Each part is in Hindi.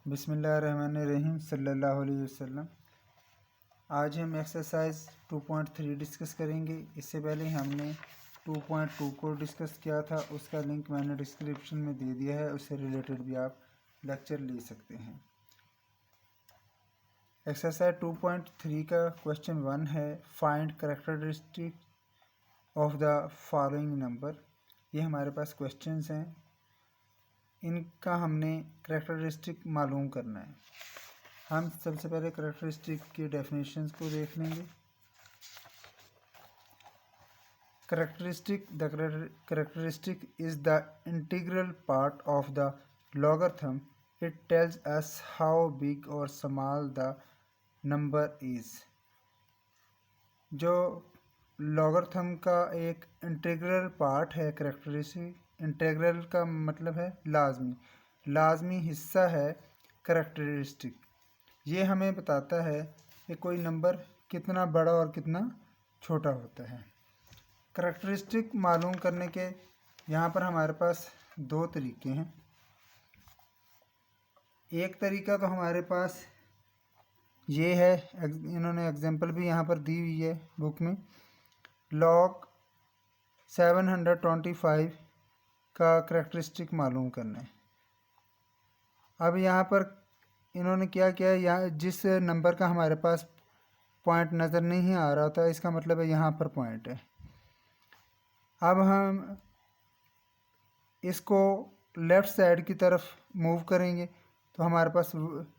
बिस्मिल्लाहिर्रहमानिर्रहीम सल्लल्लाहु अलैहि वसल्लम। आज हम एक्सरसाइज 2.3 डिस्कस करेंगे। इससे पहले हमने 2.2 को डिस्कस किया था, उसका लिंक मैंने डिस्क्रिप्शन में दे दिया है, उससे रिलेटेड भी आप लेक्चर ले सकते हैं। एक्सरसाइज 2.3 का क्वेश्चन 1 है, find characteristic of the following number. ये हमारे पास क्वेश्चंस हैं, इनका हमने कैरेक्टरिस्टिक मालूम करना है। हम सबसे पहले कैरेक्टरिस्टिक की डेफिनेशंस को देख लेंगे। Characteristic is the integral part of the logarithm. It tells us how big और स्मॉल द नंबर इज। जो लॉगरिथम का एक इंटीग्रल पार्ट है कैरेक्टरिस्टिक, इंटीग्रल का मतलब है लाजमी हिस्सा है कैरेक्टरिस्टिक। ये हमें बताता है कि कोई नंबर कितना बड़ा और कितना छोटा होता है। कैरेक्टरिस्टिक मालूम करने के यहाँ पर हमारे पास दो तरीके हैं। एक तरीका तो हमारे पास ये है, इन्होंने एग्जांपल भी यहाँ पर दी हुई है बुक में। लॉग 725 का कैरेक्टरिस्टिक मालूम करना है। अब यहाँ पर इन्होंने क्या किया है, यहाँ जिस नंबर का हमारे पास पॉइंट नज़र नहीं आ रहा था, इसका मतलब है यहाँ पर पॉइंट है। अब हम इसको लेफ़्ट साइड की तरफ मूव करेंगे तो हमारे पास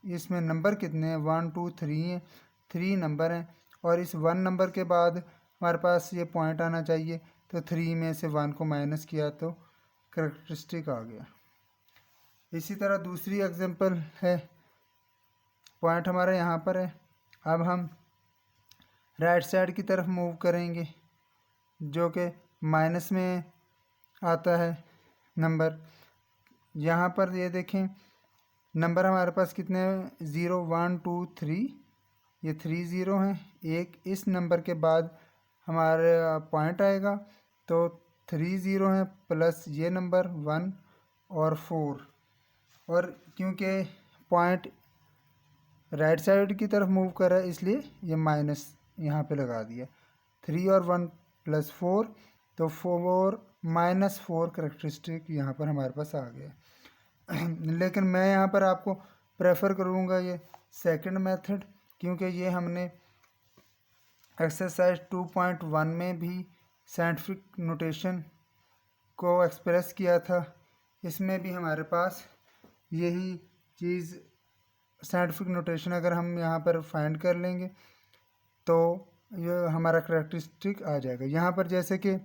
इसमें नंबर कितने हैं, 1 2 3 हैं, 3 नंबर हैं। और इस 1 नंबर के बाद हमारे पास ये पॉइंट आना चाहिए, तो 3 में से 1 को माइनस किया तो कैरेक्टरिस्टिक आ गया। इसी तरह दूसरी एग्जांपल है, पॉइंट हमारा यहाँ पर है। अब हम राइट साइड की तरफ मूव करेंगे जो कि माइनस में आता है नंबर। यहाँ पर ये देखें नंबर हमारे पास कितने हैं, 0 1 2 3, ये 3 0 हैं। एक इस नंबर के बाद हमारे पॉइंट आएगा तो 3 0 हैं, प्लस ये नंबर 1 और 4। और क्योंकि पॉइंट राइट साइड की तरफ मूव कर रहा है इसलिए ये माइनस यहाँ पे लगा दिया। 3 और 1 प्लस 4, तो 4 माइनस 4 कैरेक्टरिस्टिक यहाँ पर हमारे पास आ गया। लेकिन मैं यहाँ पर आपको प्रेफर करूँगा ये सेकंड मेथड, क्योंकि ये हमने एक्सरसाइज 2.1 में भी साइंटिफिक नोटेशन को एक्सप्रेस किया था। इसमें भी हमारे पास यही चीज़ साइंटिफिक नोटेशन अगर हम यहाँ पर फाइंड कर लेंगे तो ये हमारा कैरेक्टरिस्टिक आ जाएगा। यहाँ पर जैसे कि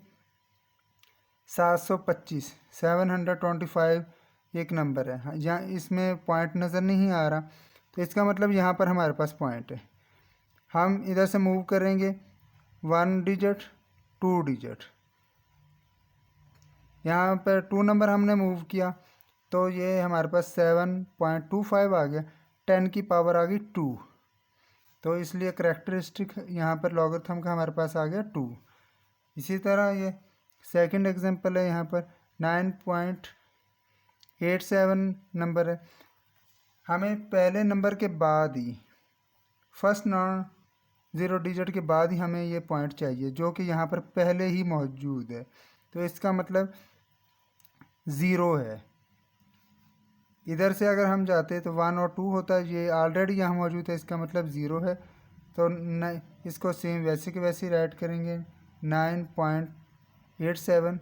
725 एक नंबर है, यहाँ इसमें पॉइंट नज़र नहीं आ रहा, तो इसका मतलब यहाँ पर हमारे पास पॉइंट है। हम इधर से मूव करेंगे 1 डिजिट 2 डिजिट, यहाँ पर 2 नंबर हमने मूव किया तो ये हमारे पास 7.25 आ गया, 10 की पावर आ गई 2, तो इसलिए कैरेक्टरिस्टिक यहाँ पर लॉगरिथम का हमारे पास आ गया 2। इसी तरह ये सेकंड एग्जांपल है, यहाँ पर 9.87 नंबर है। हमें पहले नंबर के बाद ही फर्स्ट नॉन ज़ीरो डिजिट के बाद ही हमें ये पॉइंट चाहिए जो कि यहाँ पर पहले ही मौजूद है, तो इसका मतलब 0 है। इधर से अगर हम जाते तो 1 और 2 होता है, ये ऑलरेडी यहाँ मौजूद है, इसका मतलब 0 है। तो इसको सेम वैसे के वैसे राइट करेंगे, 9.87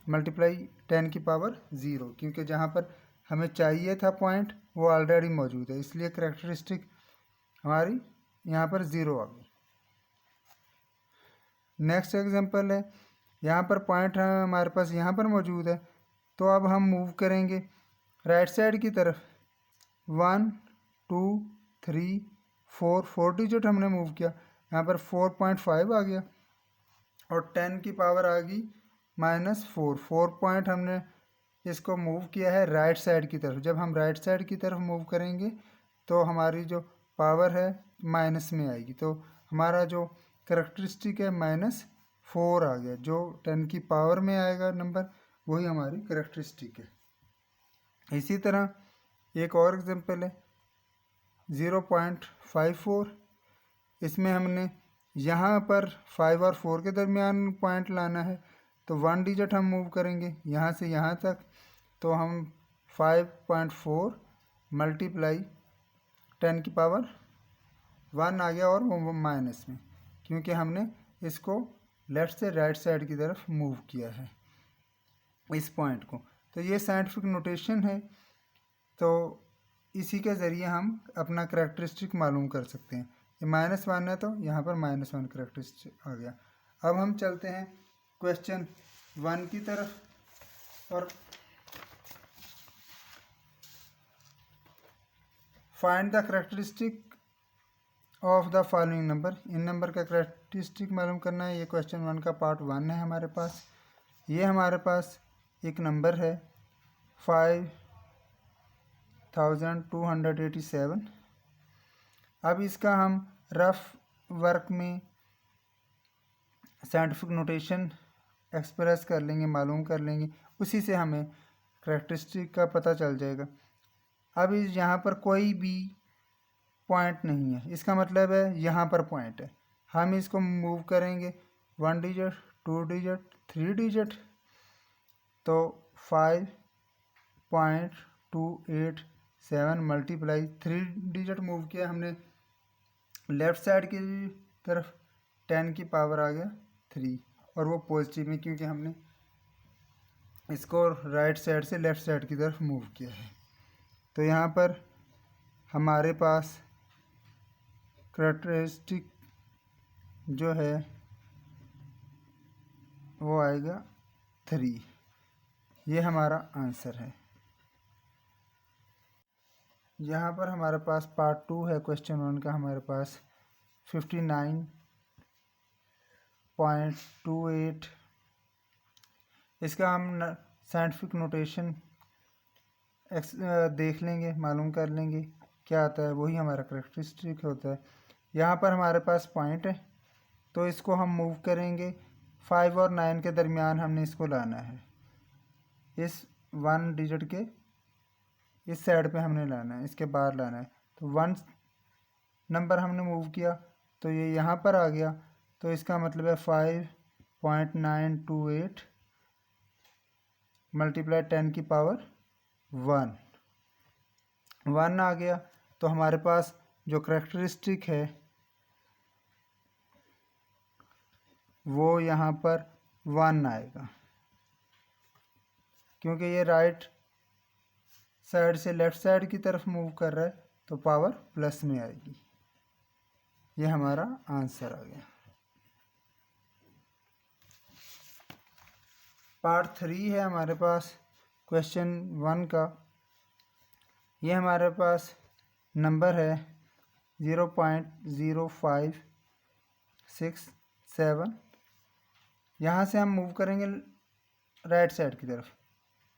मल्टीप्लाई 10 की पावर 0, क्योंकि जहाँ पर हमें चाहिए था पॉइंट वो ऑलरेडी मौजूद है, इसलिए कैरेक्टरिस्टिक हमारी यहाँ पर 0 आ गई। नेक्स्ट एग्जांपल है, यहाँ पर पॉइंट हमारे पास यहाँ पर मौजूद है, तो अब हम मूव करेंगे राइट साइड की तरफ। 1 2 3 4 डिजिट हमने मूव किया, यहाँ पर 4.5 आ गया और 10 की पावर आ गई -4। 4 पॉइंट हमने इसको मूव किया है राइट साइड की तरफ। जब हम राइट साइड की तरफ मूव करेंगे तो हमारी जो पावर है माइनस में आएगी, तो हमारा जो कैरेक्टरिस्टिक है -4 आ गया। जो 10 की पावर में आएगा नंबर वही हमारी कैरेक्टरिस्टिक है। इसी तरह एक और एग्जांपल है, 0.54। इसमें हमने यहाँ पर 5 और 4 के दरमियान पॉइंट लाना है, तो 1 डिजिट हम मूव करेंगे यहाँ से यहाँ तक, तो हम 5.4 मल्टीप्लाई 10 की पावर 1 आ गया, और वो माइनस में, क्योंकि हमने इसको लेफ्ट से राइट साइड की तरफ मूव किया है इस पॉइंट को। तो ये साइंटिफिक नोटेशन है, तो इसी के ज़रिए हम अपना करैक्टरिस्टिक मालूम कर सकते हैं। ये -1 है तो यहाँ पर -1 करैक्टरिस्टिक आ गया। अब हम चलते हैं क्वेश्चन 1 की तरफ, और find the characteristic of the following number. In number का करैक्टरिस्टिक मालूम करना है। ये क्वेश्चन 1 का पार्ट 1 है हमारे पास। ये हमारे पास एक नंबर है 5287। अब इसका हम रफ वर्क में साइंटिफिक नोटेशन एक्सप्रेस कर लेंगे, मालूम कर लेंगे, उसी से हमें करैक्टरिस्टिक का पता चल जाएगा। अब इस यहाँ पर कोई भी पॉइंट नहीं है, इसका मतलब है यहाँ पर पॉइंट है। हम इसको मूव करेंगे 1 डिजिट, 2 डिजिट, 3 डिजिट, तो 5.287 मल्टीप्लाई 3 डिजिट मूव किया हमने लेफ़्ट साइड की तरफ, 10 की पावर आ गया 3, और वो पॉजिटिव में, क्योंकि हमने इसको राइट साइड से लेफ़्ट साइड की तरफ मूव किया है। तो यहाँ पर हमारे पास करैक्टरिस्टिक जो है वो आएगा 3। ये हमारा आंसर है। यहाँ पर हमारे पास पार्ट 2 है क्वेश्चन 1 का, हमारे पास 59.28। इसका हम साइंटिफिक नोटेशन देख लेंगे, मालूम कर लेंगे क्या आता है, वही हमारा करैक्टरिस्टिक होता है। यहाँ पर हमारे पास पॉइंट है, तो इसको हम मूव करेंगे 5 और 9 के दरमियान, हमने इसको लाना है, इस 1 डिजिट के इस साइड पे हमने लाना है, इसके बाहर लाना है। तो 1 नंबर हमने मूव किया तो ये यहाँ पर आ गया, तो इसका मतलब है 5.928 मल्टीप्लाई 10 की पावर 1 आ गया। तो हमारे पास जो करैक्टरिस्टिक है वो यहाँ पर 1 आएगा, क्योंकि ये राइट साइड से लेफ़्ट साइड की तरफ मूव कर रहा है, तो पावर प्लस में आएगी। ये हमारा आंसर आ गया। पार्ट 3 है हमारे पास क्वेश्चन 1 का। ये हमारे पास नंबर है 0.0567। यहाँ से हम मूव करेंगे राइट साइड की तरफ,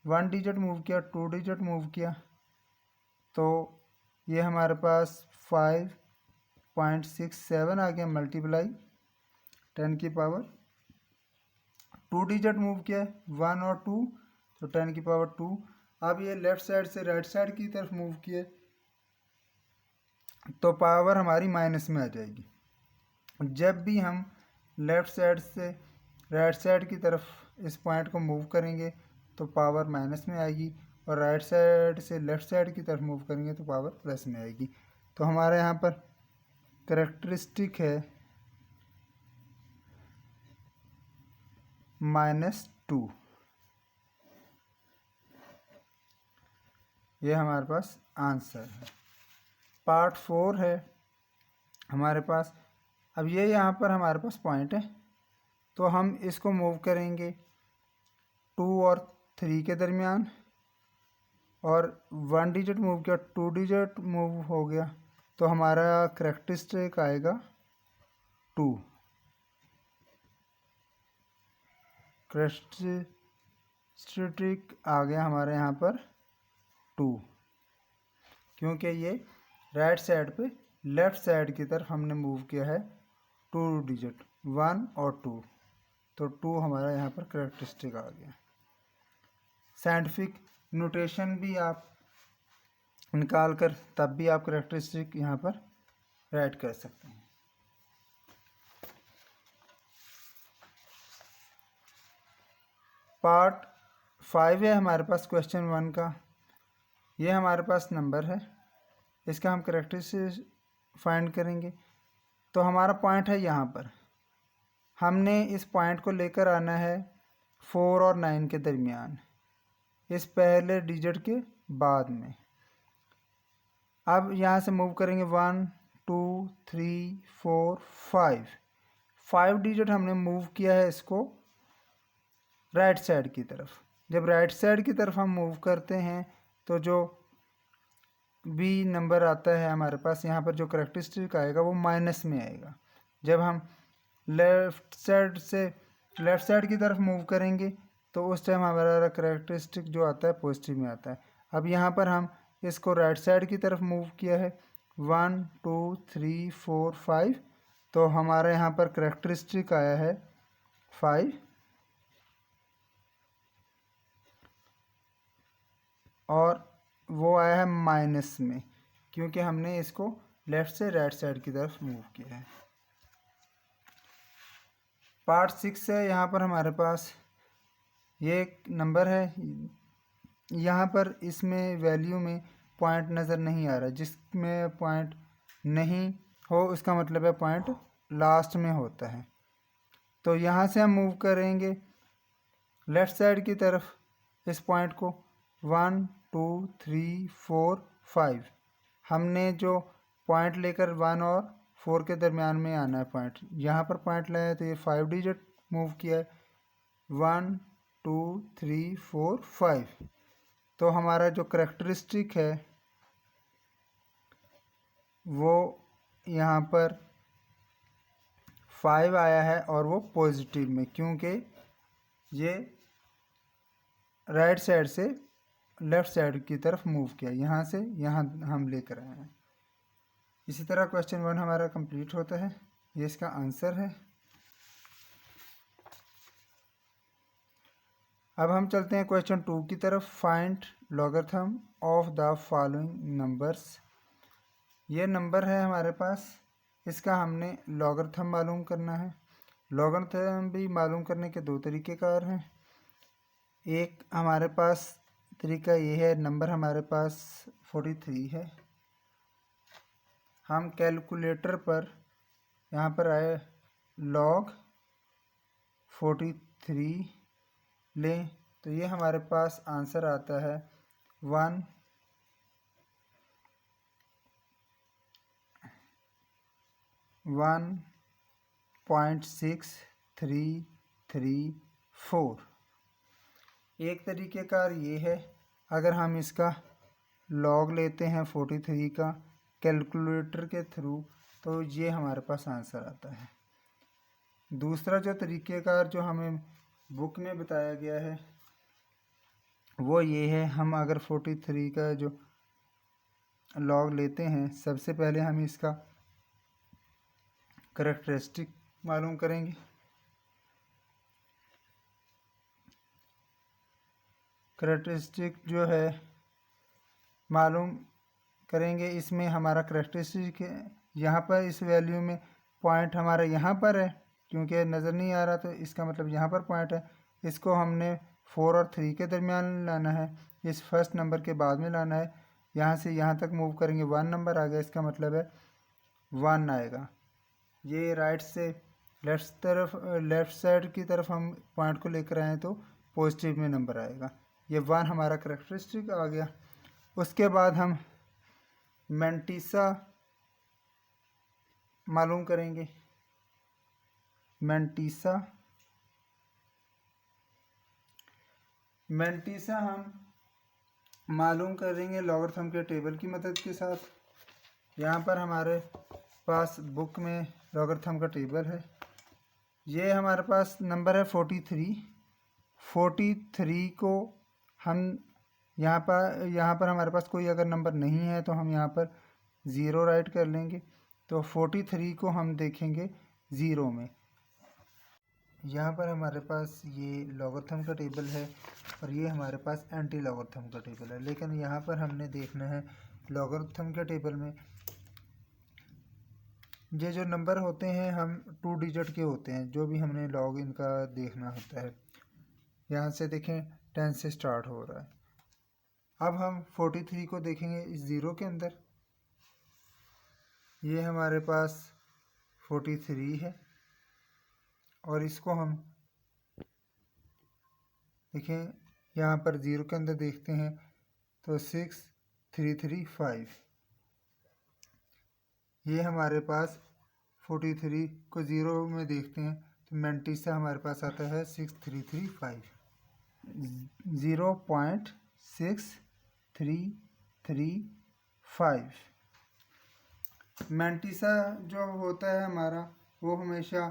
1 डिजिट मूव किया, 2 डिजिट मूव किया, तो ये हमारे पास 5.67 आ गया मल्टीप्लाई 10 की पावर 2 डिजिट मूव किया 1 और 2, तो 10 की पावर 2। अब ये लेफ़्ट साइड से राइट साइड की तरफ मूव किए तो पावर हमारी माइनस में आ जाएगी। जब भी हम लेफ़्ट साइड से राइट साइड की तरफ इस पॉइंट को मूव करेंगे तो पावर माइनस में आएगी, और राइट साइड से लेफ़्ट साइड की तरफ मूव करेंगे तो पावर प्लस में आएगी। तो हमारे यहाँ पर करैक्टरिस्टिक है -2। ये हमारे पास आंसर है। पार्ट 4 है हमारे पास। अब ये यहाँ पर हमारे पास पॉइंट है, तो हम इसको मूव करेंगे 2 और 3 के दरमियान, और 1 डिजिट मूव किया, 2 डिजिट मूव हो गया, तो हमारा करैक्टरिस्टिक आएगा 2। करैक्टरिस्टिक आ गया हमारे यहाँ पर 2, क्योंकि ये राइट साइड पे लेफ़्ट साइड की तरफ हमने मूव किया है 2 डिजिट, 1 और 2, तो 2 हमारा यहाँ पर करैक्टरिस्टिक आ गया। साइंटिफिक नोटेशन भी आप निकाल कर तब भी आप करेक्टरिस्टिक यहाँ पर राइट कर सकते हैं। पार्ट 5 है हमारे पास क्वेश्चन 1 का। ये हमारे पास नंबर है, इसका हम करेक्टरिस्टिक फाइंड करेंगे। तो हमारा पॉइंट है यहाँ पर, हमने इस पॉइंट को लेकर आना है 4 और 9 के दरमियान, इस पहले डिजिट के बाद में। अब यहाँ से मूव करेंगे 1 2 3 4 5 डिजिट हमने मूव किया है इसको राइट साइड की तरफ। जब राइट साइड की तरफ हम मूव करते हैं तो जो बी नंबर आता है हमारे पास, यहाँ पर जो करेक्टरिस्टिक आएगा वो माइनस में आएगा। जब हम लेफ़्ट साइड की तरफ मूव करेंगे तो उस टाइम हमारा करेक्टरिस्टिक जो आता है पॉजिटिव में आता है। अब यहाँ पर हम इसको राइट साइड की तरफ मूव किया है 1 2 3 4 5, तो हमारा यहाँ पर करेक्टरिस्टिक आया है 5 और वो आया है माइनस में, क्योंकि हमने इसको लेफ़्ट से राइट साइड की तरफ मूव किया है। पार्ट 6 है, यहाँ पर हमारे पास ये एक नंबर है, यहाँ पर इसमें वैल्यू में पॉइंट नज़र नहीं आ रहा। जिसमें पॉइंट नहीं हो उसका मतलब है पॉइंट लास्ट में होता है। तो यहाँ से हम मूव करेंगे लेफ़्ट साइड की तरफ इस पॉइंट को 1 2 3 4 5। हमने जो पॉइंट लेकर 1 और 4 के दरमियान में आना है पॉइंट, यहाँ पर पॉइंट लाया तो ये 5 डिजिट मूव किया है 1 2 3 4 5। तो हमारा जो करेक्टरिस्टिक है वो यहाँ पर 5 आया है और वो पॉजिटिव में, क्योंकि ये राइट साइड से लेफ़्ट साइड की तरफ मूव किया, यहाँ से यहाँ हम लेकर आए हैं। इसी तरह क्वेश्चन 1 हमारा कंप्लीट होता है। ये इसका आंसर है। अब हम चलते हैं क्वेश्चन 2 की तरफ। Find logarithm of the following numbers. ये नंबर है हमारे पास, इसका हमने लॉगरिथम मालूम करना है। लॉगरिथम भी मालूम करने के दो तरीक़ेकार हैं। एक हमारे पास तरीका ये है, नंबर हमारे पास 43 है, हम कैलकुलेटर पर यहाँ पर आए log 43 लें तो ये हमारे पास आंसर आता है 1.6334। एक तरीक़ेकार ये है, अगर हम इसका लॉग लेते हैं 43 का कैलकुलेटर के थ्रू तो ये हमारे पास आंसर आता है। दूसरा जो तरीक़ेकार जो हमें बुक में बताया गया है वो ये है, हम अगर 43 का जो लॉग लेते हैं, सबसे पहले हम इसका करेक्टरिस्टिक मालूम करेंगे। करेक्टरिस्टिक जो है मालूम करेंगे, इसमें हमारा करेक्टरिस्टिक यहाँ पर इस वैल्यू में पॉइंट हमारा यहाँ पर है, क्योंकि नज़र नहीं आ रहा तो इसका मतलब यहाँ पर पॉइंट है। इसको हमने 4 और 3 के दरमियान लाना है, इस फर्स्ट नंबर के बाद में लाना है। यहाँ से यहाँ तक मूव करेंगे 1 नंबर आ गया, इसका मतलब है 1 आएगा। ये राइट से लेफ़्ट साइड की तरफ हम पॉइंट को लेकर आए तो पॉजिटिव में नंबर आएगा। ये 1 हमारा करेक्टरिस्टिक आ गया। उसके बाद हम मैंटिसा मालूम करेंगे। मैंटिसा हम मालूम करेंगे लॉगरिथम के टेबल की मदद के साथ। यहाँ पर हमारे पास बुक में लॉगरिथम का टेबल है। ये हमारे पास नंबर है 43 को हम यहाँ पर हमारे पास कोई अगर नंबर नहीं है तो हम यहाँ पर 0 राइट कर लेंगे। तो 43 को हम देखेंगे 0 में। यहाँ पर हमारे पास ये लॉगरिथम का टेबल है और ये हमारे पास एंटी लॉगरिथम का टेबल है, लेकिन यहाँ पर हमने देखना है लॉगरिथम के टेबल में ये जो नंबर होते हैं हम 2 डिजिट के होते हैं, जो भी हमने लॉग इनका देखना होता है। यहाँ से देखें 10 से स्टार्ट हो रहा है। अब हम 43 को देखेंगे इस ज़ीरो के अंदर। ये हमारे पास 43 है और इसको हम देखें यहाँ पर ज़ीरो के अंदर देखते हैं तो 6335। ये हमारे पास 43 को ज़ीरो में देखते हैं तो मैंटीसा हमारे पास आता है 6335। 0.6335। मैंटीसा जो होता है हमारा वो हमेशा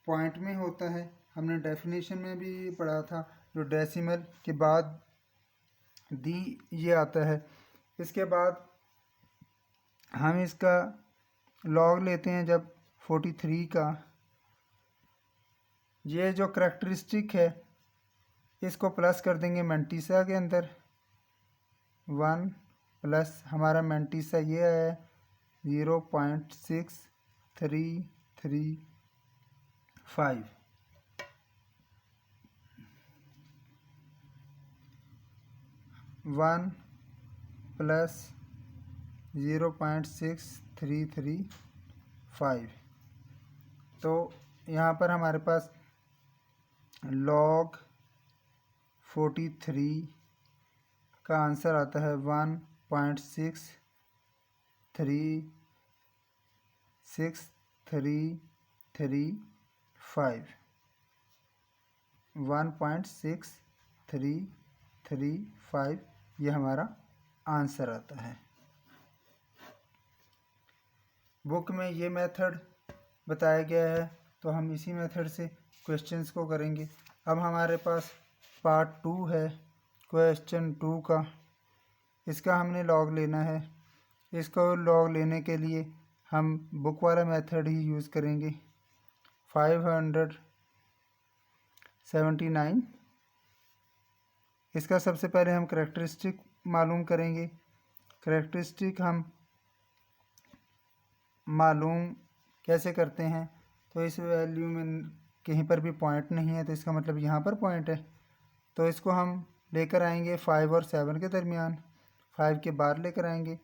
पॉइंट में होता है। हमने डेफिनेशन में भी पढ़ा था, जो डेसिमल के बाद दी ये आता है। इसके बाद हम इसका लॉग लेते हैं जब 43 का। ये जो करैक्टरिस्टिक है इसको प्लस कर देंगे मैंटीसा के अंदर। 1 प्लस हमारा मैंटीसा ये है 0.6335। 1 प्लस 0.6335। तो यहाँ पर हमारे पास लॉग 43 का आंसर आता है 1.6335। 1.6335 ये हमारा आंसर आता है। बुक में ये मेथड बताया गया है तो हम इसी मेथड से क्वेश्चंस को करेंगे। अब हमारे पास पार्ट 2 है क्वेश्चन 2 का। इसका हमने लॉग लेना है। इसको लॉग लेने के लिए हम बुक वाला मेथड ही यूज़ करेंगे। 579। इसका सबसे पहले हम करैक्टरिस्टिक मालूम करेंगे। करैक्टरिस्टिक हम मालूम कैसे करते हैं, तो इस वैल्यू में कहीं पर भी पॉइंट नहीं है तो इसका मतलब यहाँ पर पॉइंट है। तो इसको हम लेकर आएंगे 5 और 7 के दरमियान। 5 के बाद लेकर आएंगे,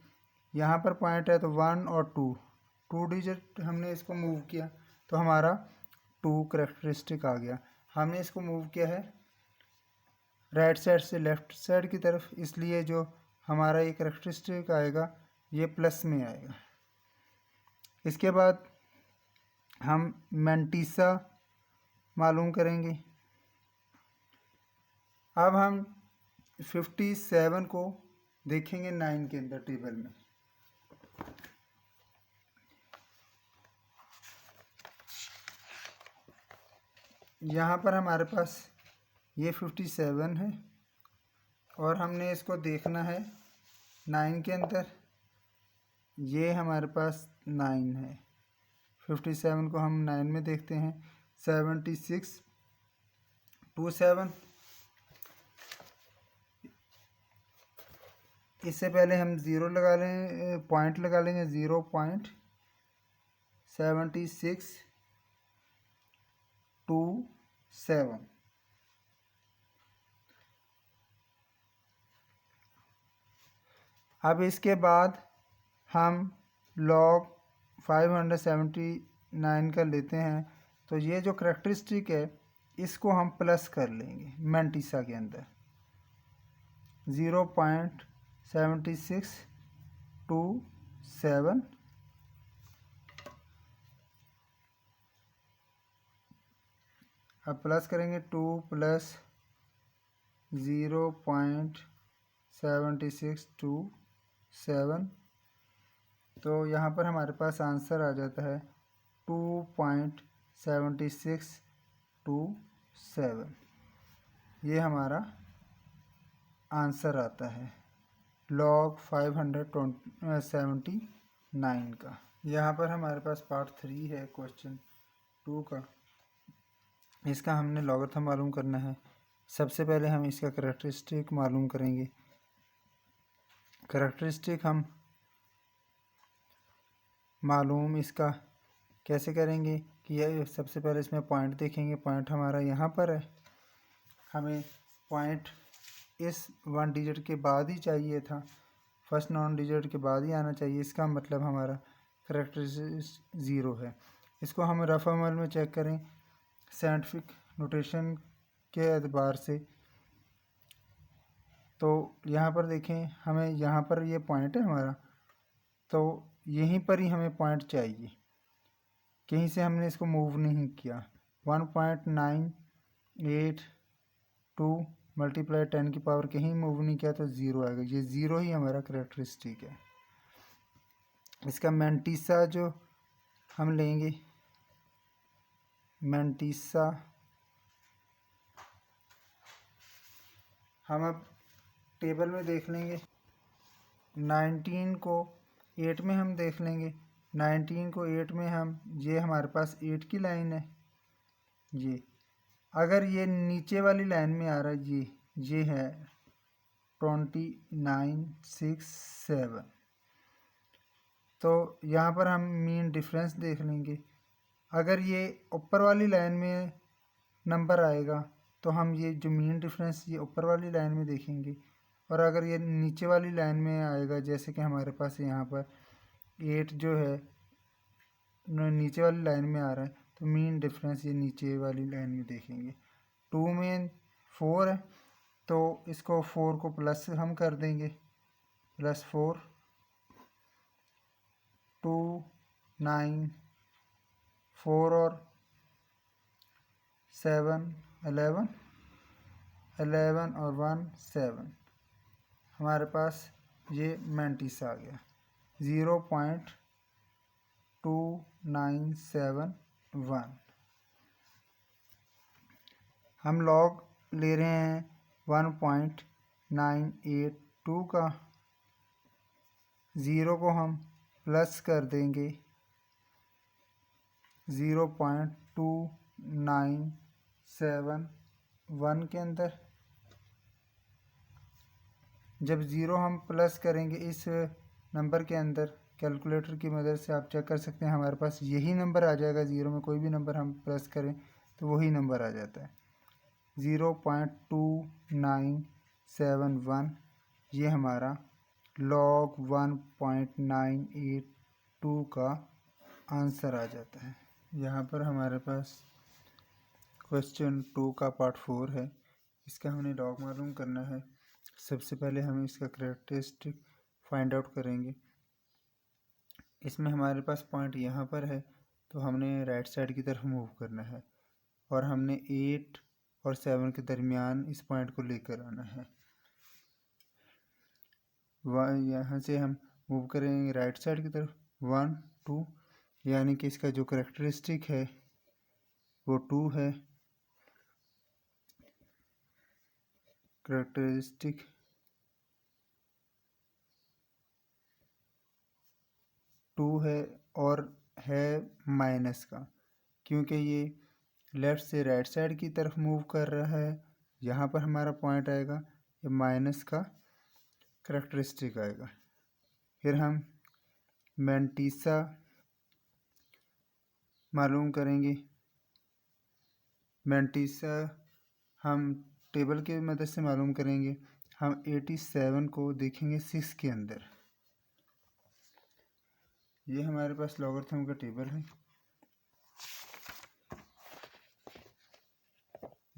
यहाँ पर पॉइंट है तो 1 और 2 डिजिट हमने इसको मूव किया तो हमारा 2 करैक्टरिस्टिक आ गया। हमने इसको मूव किया है राइट साइड से लेफ़्ट साइड की तरफ, इसलिए जो हमारा ये करैक्टरिस्टिक आएगा ये प्लस में आएगा। इसके बाद हम मैंटीसा मालूम करेंगे। अब हम 57 को देखेंगे 9 के अंदर टेबल में। यहाँ पर हमारे पास ये 57 है और हमने इसको देखना है 9 के अंदर। ये हमारे पास 9 है। 57 को हम 9 में देखते हैं। 76 27। इससे पहले हम ज़ीरो लगा लें, पॉइंट लगा लेंगे 0.7627। अब इसके बाद हम लॉग 579 का लेते हैं तो ये जो करैक्टरिस्टिक है इसको हम प्लस कर लेंगे मैंटीसा के अंदर। 0.7627। अब प्लस करेंगे 2 प्लस 0.7627, तो यहाँ पर हमारे पास आंसर आ जाता है 2.7627। ये हमारा आंसर आता है लॉग 579 का। यहाँ पर हमारे पास पार्ट 3 है क्वेश्चन 2 का। इसका हमने लॉगरिथम मालूम करना है। सबसे पहले हम इसका करैक्टरिस्टिक मालूम करेंगे। करैक्टरिस्टिक हम मालूम इसका कैसे करेंगे कि ये सबसे पहले इसमें पॉइंट देखेंगे। पॉइंट हमारा यहाँ पर है, हमें पॉइंट इस 1 डिजिट के बाद ही चाहिए था, फर्स्ट नॉन डिजिट के बाद ही आना चाहिए। इसका मतलब हमारा करेक्टरिस्टिक 0 है। इसको हम रफ अमल में चेक करें साइंटिफिक नोटेशन के एतबार से, तो यहाँ पर देखें हमें यहाँ पर ये पॉइंट है हमारा, तो यहीं पर ही हमें पॉइंट चाहिए, कहीं से हमने इसको मूव नहीं किया। 1.982 मल्टीप्लाई 10 की पावर कहीं मूव नहीं किया तो 0 आएगा। ये 0 ही हमारा करेक्टरिस्टिक है। इसका मैंटीसा जो हम लेंगे, मैंटीसा हम अब टेबल में देख लेंगे। 19 को 8 में हम देख लेंगे। 19 को 8 में हम, ये हमारे पास 8 की लाइन है। ये अगर ये नीचे वाली लाइन में आ रहा है, ये है 2967, तो यहाँ पर हम मीन डिफरेंस देख लेंगे। अगर ये ऊपर वाली लाइन में नंबर आएगा तो हम ये जो मीन डिफरेंस ये ऊपर वाली लाइन में देखेंगे, और अगर ये नीचे वाली लाइन में आएगा, जैसे कि हमारे पास यहाँ पर 8 जो है नीचे वाली लाइन में आ रहा है, तो मीन डिफरेंस ये नीचे वाली लाइन में देखेंगे। 2 में 4 है, तो इसको 4 को प्लस हम कर देंगे, +4 2 9 4 और 7 11 11 और 1 7, हमारे पास ये मैंटिस आ गया 0.2971। हम लॉग ले रहे हैं 1.982 का, 0 को हम प्लस कर देंगे 0.2971 के अंदर। जब 0 हम प्लस करेंगे इस नंबर के अंदर, कैलकुलेटर की मदद से आप चेक कर सकते हैं, हमारे पास यही नंबर आ जाएगा। 0 में कोई भी नंबर हम प्लस करें तो वही नंबर आ जाता है 0.2971। ये हमारा log 1.982 का आंसर आ जाता है। यहाँ पर हमारे पास क्वेश्चन 2 का पार्ट 4 है। इसका हमने लॉग मालूम करना है। सबसे पहले हम इसका करेक्टरिस्टिक फाइंड आउट करेंगे। इसमें हमारे पास पॉइंट यहाँ पर है, तो हमने राइट साइड की तरफ मूव करना है, और हमने 8 और 7 के दरमियान इस पॉइंट को लेकर आना है। यहाँ से हम मूव करेंगे राइट साइड की तरफ 1 2, यानी कि इसका जो करेक्टरिस्टिक है वो 2 है। करेक्टरिस्टिक 2 है और है माइनस का, क्योंकि ये लेफ़्ट से राइट साइड की तरफ मूव कर रहा है। यहाँ पर हमारा पॉइंट आएगा, ये माइनस का करेक्टरिस्टिक आएगा। फिर हम मैंटिसा मालूम करेंगे। मैंटिसा हम टेबल की मदद से मालूम करेंगे। हम 87 को देखेंगे 6 के अंदर। ये हमारे पास लॉगरिथम का टेबल है।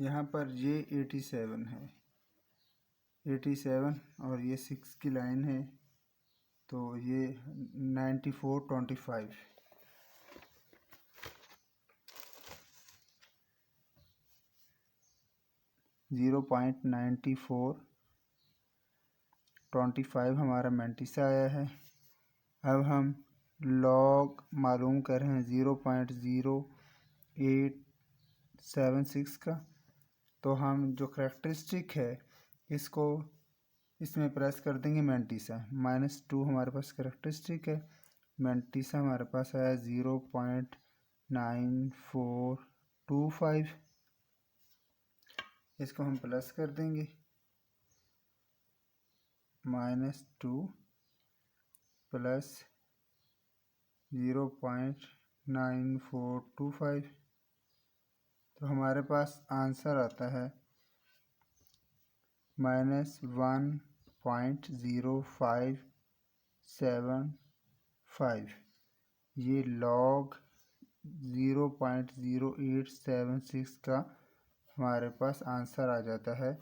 यहाँ पर ये 87 है, 87 और ये 6 की लाइन है, तो ये 9425। 0.9425 हमारा मैंटिसा आया है। अब हम लॉग मालूम कर रहे हैं 0.0876 का, तो हम जो करेक्टरिस्टिक है इसको इसमें प्रेस कर देंगे मैंटिसा। -2 हमारे पास करेक्टरिस्टिक है, मैंटिसा हमारे पास आया 0.9425। इसको हम प्लस कर देंगे, -2 प्लस 0.9425। तो हमारे पास आंसर आता है -1.0575। ये log 0.0876 का हमारे पास आंसर आ जाता है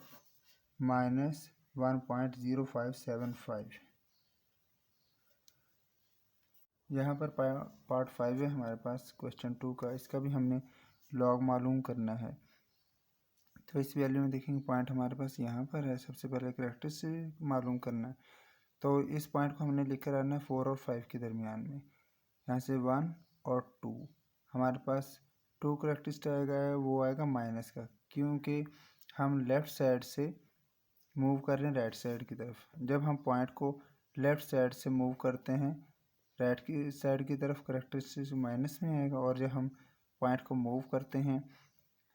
-1.0575। यहाँ पर पार्ट 5 है हमारे पास क्वेश्चन 2 का। इसका भी हमने लॉग मालूम करना है। तो इस वैल्यू में देखेंगे पॉइंट हमारे पास यहाँ पर है। सबसे पहले कैरेक्टरिस्टिक मालूम करना है। तो इस पॉइंट को हमने लिख कर आना है 4 और 5 के दरमियान में। यहाँ से 1 और 2 हमारे पास 2 कैरेक्टरिस्टिक आएगा, वो आएगा माइनस का, क्योंकि हम लेफ़्ट साइड से मूव कर रहे हैं राइट साइड की तरफ। जब हम पॉइंट को लेफ़्ट साइड से मूव करते हैं राइट की साइड की तरफ, कैरेक्टरिस्टिक माइनस में आएगा, और जब हम पॉइंट को मूव करते हैं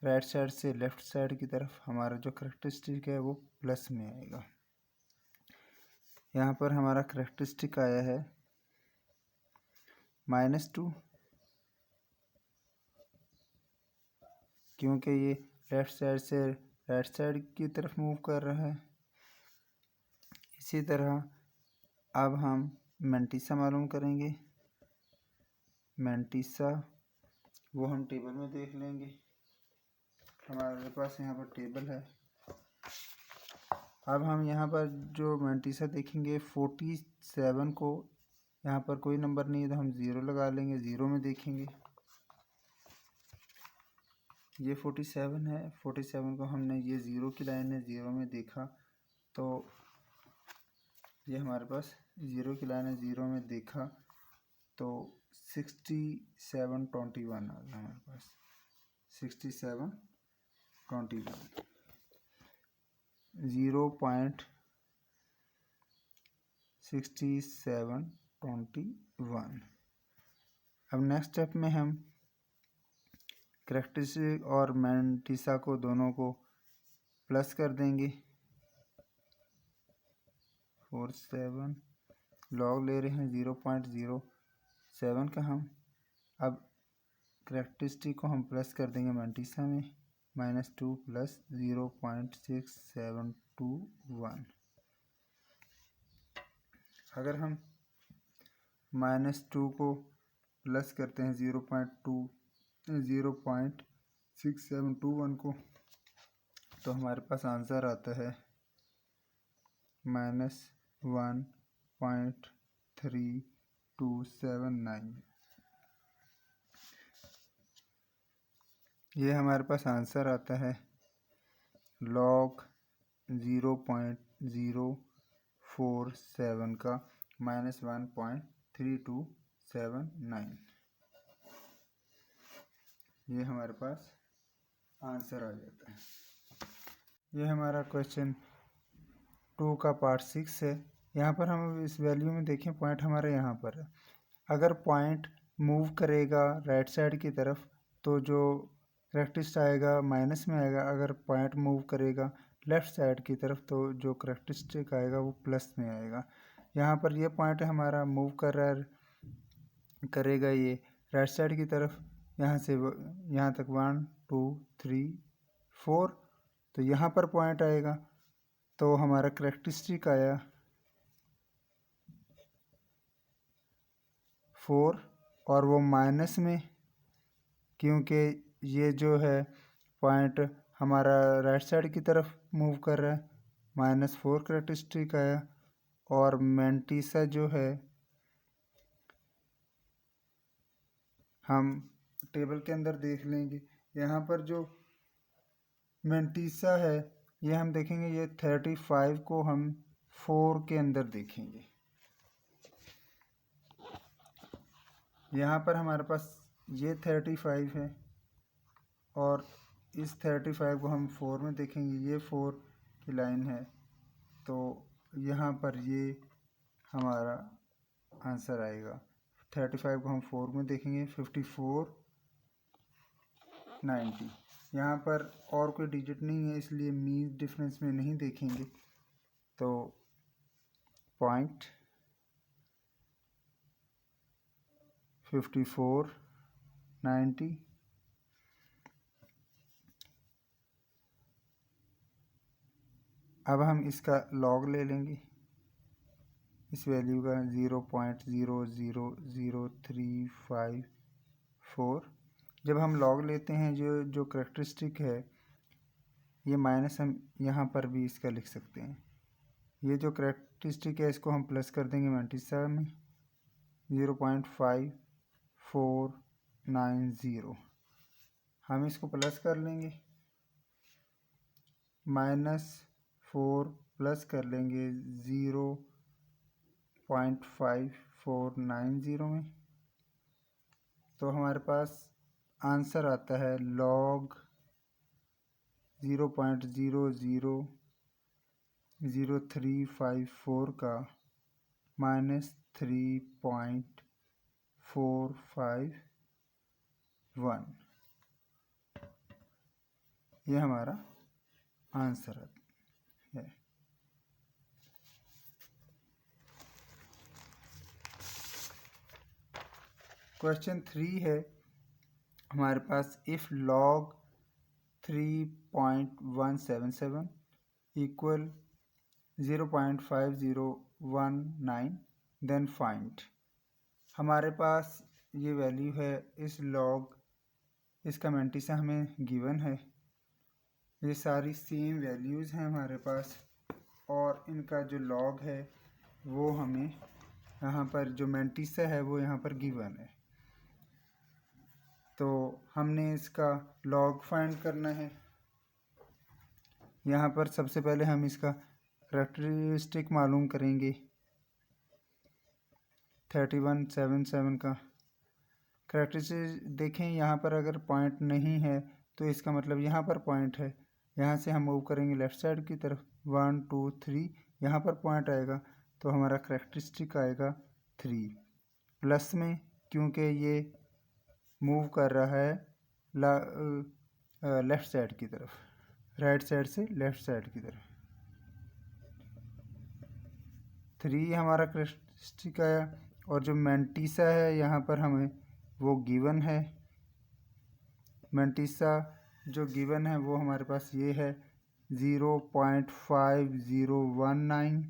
राइट साइड से लेफ़्ट साइड की तरफ, हमारा जो कैरेक्टरिस्टिक है वो प्लस में आएगा। यहाँ पर हमारा कैरेक्टरिस्टिक आया है -2, क्योंकि ये लेफ़्ट साइड से राइट साइड की तरफ मूव कर रहा है। इसी तरह अब हम मैंटिसा मालूम करेंगे। मैंटिसा वो हम टेबल में देख लेंगे। हमारे पास यहाँ पर टेबल है। अब हम यहाँ पर जो मैंटिसा देखेंगे 47 को, यहाँ पर कोई नंबर नहीं है तो हम 0 लगा लेंगे, 0 में देखेंगे। ये 47 है, 47 को हमने, ये 0 की लाइन है, 0 में देखा तो ये हमारे पास 0 की लाइन है, 0 में देखा तो 6721 आ गया हमारे पास। 6721 0.6721। अब नेक्स्ट स्टेप में हम कैरेक्टरिस्टिक और मैंटिसा को दोनों को प्लस कर देंगे। 47 लॉग ले रहे हैं 0.07 का हम। अब कैरेक्टरिस्टिक को हम प्लस कर देंगे मैंटिसा में, -2 प्लस 0.6721। अगर हम -2 को प्लस करते हैं 0.6721 को, तो हमारे पास आंसर आता है -1.3279। ये हमारे पास आंसर आता है log 0.047 का -1.3279। ये हमारे पास आंसर आ जाता है। ये हमारा क्वेश्चन 2 का पार्ट 6 है। यहाँ पर हम इस वैल्यू में देखें, पॉइंट हमारे यहाँ पर है। अगर पॉइंट मूव करेगा राइट साइड की तरफ तो जो कैरेक्टरिस्टिक आएगा माइनस में आएगा। अगर पॉइंट मूव करेगा लेफ़्ट साइड की तरफ तो जो कैरेक्टरिस्टिक आएगा वो प्लस में आएगा। यहाँ पर ये पॉइंट हमारा मूव कर रहा है, करेगा ये राइट साइड की तरफ, यहाँ से यहाँ तक 1 2 3 4, तो यहाँ पर पॉइंट आएगा तो हमारा कैरेक्टरिस्टिक आया 4, और वो माइनस में, क्योंकि ये जो है पॉइंट हमारा राइट साइड की तरफ मूव कर रहा है। -4 कैरेक्टरिस्टिक आया। और मैंटिसा जो है हम टेबल के अंदर देख लेंगे। यहाँ पर जो मैंटिसा है ये हम देखेंगे, ये 35 को हम 4 के अंदर देखेंगे। यहाँ पर हमारे पास ये 35 है और इस 35 को हम 4 में देखेंगे। ये 4 की लाइन है तो यहाँ पर ये हमारा आंसर आएगा। 35 को हम 4 में देखेंगे 54 90। यहाँ पर और कोई डिजिट नहीं है इसलिए मीन डिफरेंस में नहीं देखेंगे। तो 5490। अब हम इसका लॉग ले लेंगे इस वैल्यू का 0.000354। जब हम लॉग लेते हैं जो करेक्टरिस्टिक है ये माइनस हम यहाँ पर भी इसका लिख सकते हैं। ये जो करेक्टरिस्टिक है इसको हम प्लस कर देंगे मैंटिसा में 0.5490। हम इसको प्लस कर लेंगे -4 प्लस कर लेंगे 0.5490 में, तो हमारे पास आंसर आता है लॉग 0.0000354 का -3.451। ये हमारा आंसर है। क्वेश्चन 3 है हमारे पास, if log 3.177 equal 0.5019 then find. हमारे पास ये वैल्यू है इस लॉग, इसका मैंटिसा हमें गिवन है, ये सारी सेम वैल्यूज़ हैं हमारे पास और इनका जो लॉग है वो हमें यहाँ पर जो मैंटिसा है वो यहाँ पर गिवन है। तो हमने इसका लॉग फाइंड करना है। यहाँ पर सबसे पहले हम इसका करेक्टरिस्टिक मालूम करेंगे 3177 का करेक्टरिस्टिक। देखें यहाँ पर अगर पॉइंट नहीं है तो इसका मतलब यहाँ पर पॉइंट है। यहाँ से हम मूव करेंगे लेफ़्ट साइड की तरफ 1 2 3, यहाँ पर पॉइंट आएगा तो हमारा करेक्टरिस्टिक आएगा 3 प्लस में, क्योंकि ये मूव कर रहा है लेफ़्ट साइड की तरफ, राइट साइड से लेफ़्ट साइड की तरफ। 3 हमारा करेक्टरिस्टिक आया और जो मैंटिसा है यहाँ पर हमें वो गिवन है। मैंटिसा जो गिवन है वो हमारे पास ये है 0.5019।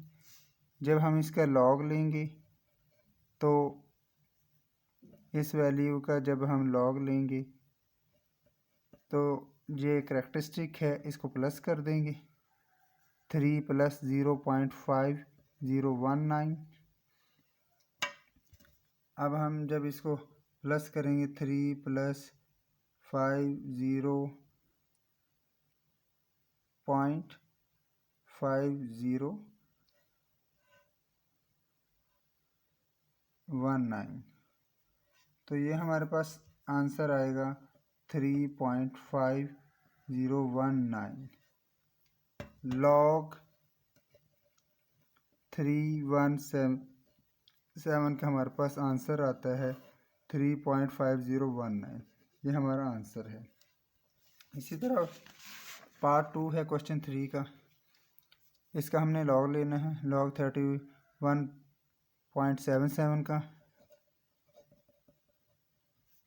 जब हम इसका लॉग लेंगे तो इस वैल्यू का जब हम लॉग लेंगे तो ये करेक्टरिस्टिक है, इसको प्लस कर देंगे 3 + 0.5019। अब हम जब इसको प्लस करेंगे 3 + 50.5019 तो ये हमारे पास आंसर आएगा 3.5019। लॉग 317 का हमारे पास आंसर आता है 3.5019। ये हमारा आंसर है। इसी तरह पार्ट 2 है क्वेश्चन 3 का, इसका हमने लॉग लेना है लॉग 31.77 का।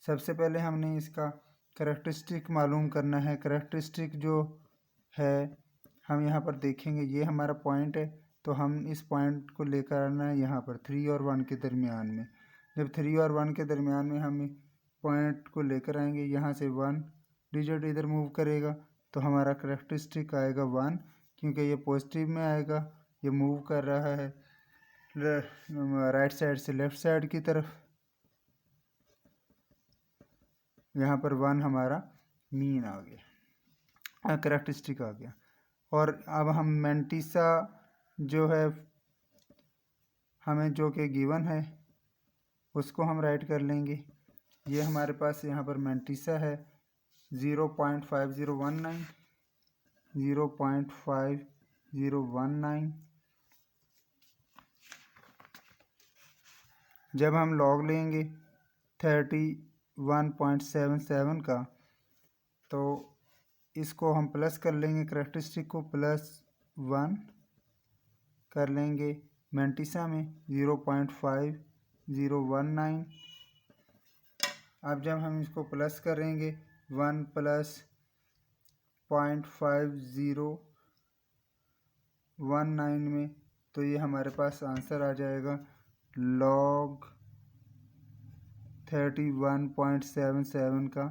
सबसे पहले हमने इसका करेक्टरिस्टिक मालूम करना है। करेक्टरिस्टिक जो है हम यहाँ पर देखेंगे, ये हमारा पॉइंट है तो हम इस पॉइंट को लेकर आना है यहाँ पर 3 और 1 के दरमियान में। जब 3 और 1 के दरमियान में हम पॉइंट को लेकर आएंगे, यहाँ से 1 डिजिट इधर मूव करेगा तो हमारा करेक्टरिस्टिक आएगा 1, क्योंकि ये पॉजिटिव में आएगा, ये मूव कर रहा है राइट साइड से लेफ़्ट साइड की तरफ। यहाँ पर 1 हमारा मीन आ गया, करेक्टरिस्टिक आ गया। और अब हम मैंटिसा जो है हमें जो कि गिवन है उसको हम राइट कर लेंगे। ये हमारे पास यहाँ पर मैंटिसा है 0.5019 0.5019। जब हम लॉग लेंगे 31.77 का तो इसको हम प्लस कर लेंगे, करेक्टरिस्टिक को +1 कर लेंगे मैंटिसा में 0.5019। अब जब हम इसको प्लस करेंगे 1 प्लस 0.5019 में, तो ये हमारे पास आंसर आ जाएगा log 31.77 का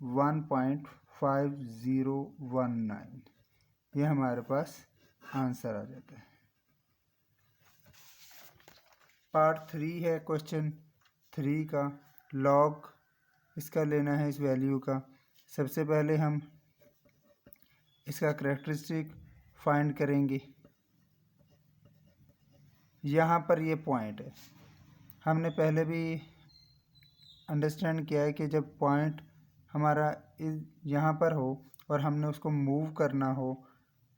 1.5019, ये हमारे पास आंसर आ जाता है। पार्ट 3 है क्वेश्चन 3 का, लॉग इसका लेना है इस वैल्यू का। सबसे पहले हम इसका करैक्टरिस्टिक फाइंड करेंगे। यहाँ पर ये पॉइंट है, हमने पहले भी अंडरस्टैंड किया है कि जब पॉइंट हमारा यहाँ पर हो और हमने उसको मूव करना हो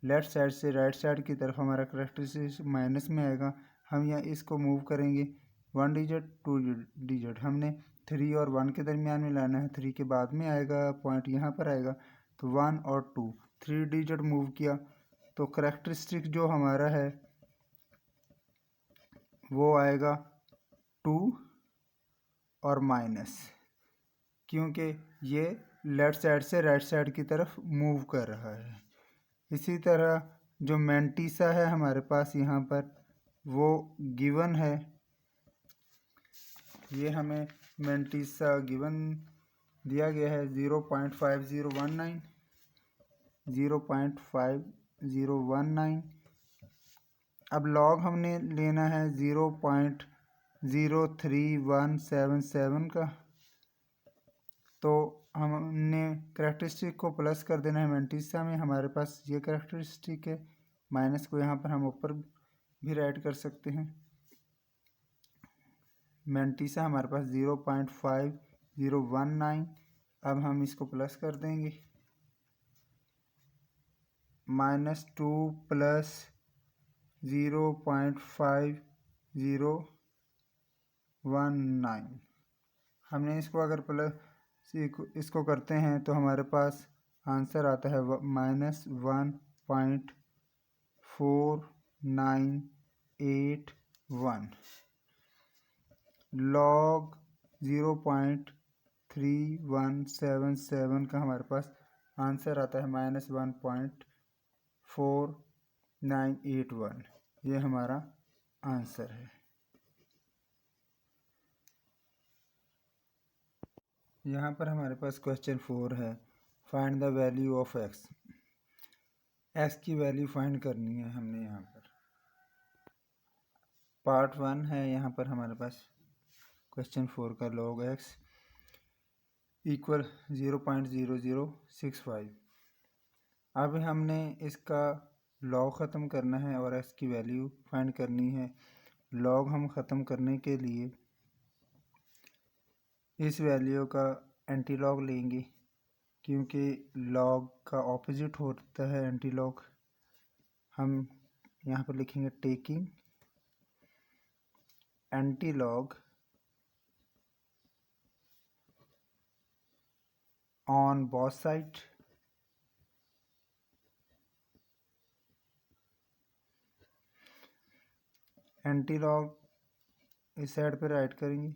लेफ़्ट साइड से राइट साइड की तरफ, हमारा करैक्टरिस्टिक माइनस में आएगा। हम यहाँ इसको मूव करेंगे 1 डिजिट 2 डिजिट, हमने 3 और 1 के दरमियान में लाना है, 3 के बाद में आएगा पॉइंट, यहाँ पर आएगा। तो 1 और 2 3 डिजिट मूव किया, तो करैक्टरिस्टिक जो हमारा है वो आएगा 2 और माइनस, क्योंकि ये लेफ़्ट साइड से राइट साइड की तरफ मूव कर रहा है। इसी तरह जो मैंटीसा है हमारे पास यहाँ पर, वो गिवन है, ये हमें मैंटीसा गिवन दिया गया है 0.5019, 0.5019। अब लॉग हमने लेना है 0.03177 का, तो हमने करैक्टरिस्टिक को प्लस कर देना है मैंटीसा में। हमारे पास ये करैक्टरिस्टिक है, माइनस को यहाँ पर हम ऊपर भी राइट कर सकते हैं। मैंटीसा हमारे पास 0.5019, अब हम इसको प्लस कर देंगे, -2 प्लस 0.5019। हमने इसको अगर प्लस इसको करते हैं तो हमारे पास आंसर आता है -1.4981। लॉग 0.3177 का हमारे पास आंसर आता है -1.4981, ये हमारा आंसर है। यहाँ पर हमारे पास क्वेश्चन 4 है, find the value of x. X की वैल्यू फाइंड करनी है हमने। यहाँ पर पार्ट 1 है, यहाँ पर हमारे पास क्वेश्चन 4 का लॉग एक्स इक्वल 0.0065। अब हमने इसका लॉग ख़त्म करना है और एक्स की वैल्यू फाइंड करनी है। लॉग हम ख़त्म करने के लिए इस वैल्यू का एंटी लॉग लेंगे, क्योंकि लॉग का ऑपोजिट होता है एंटी लॉग। हम यहाँ पर लिखेंगे taking anti log on both side, anti log इस साइड पे राइट करेंगे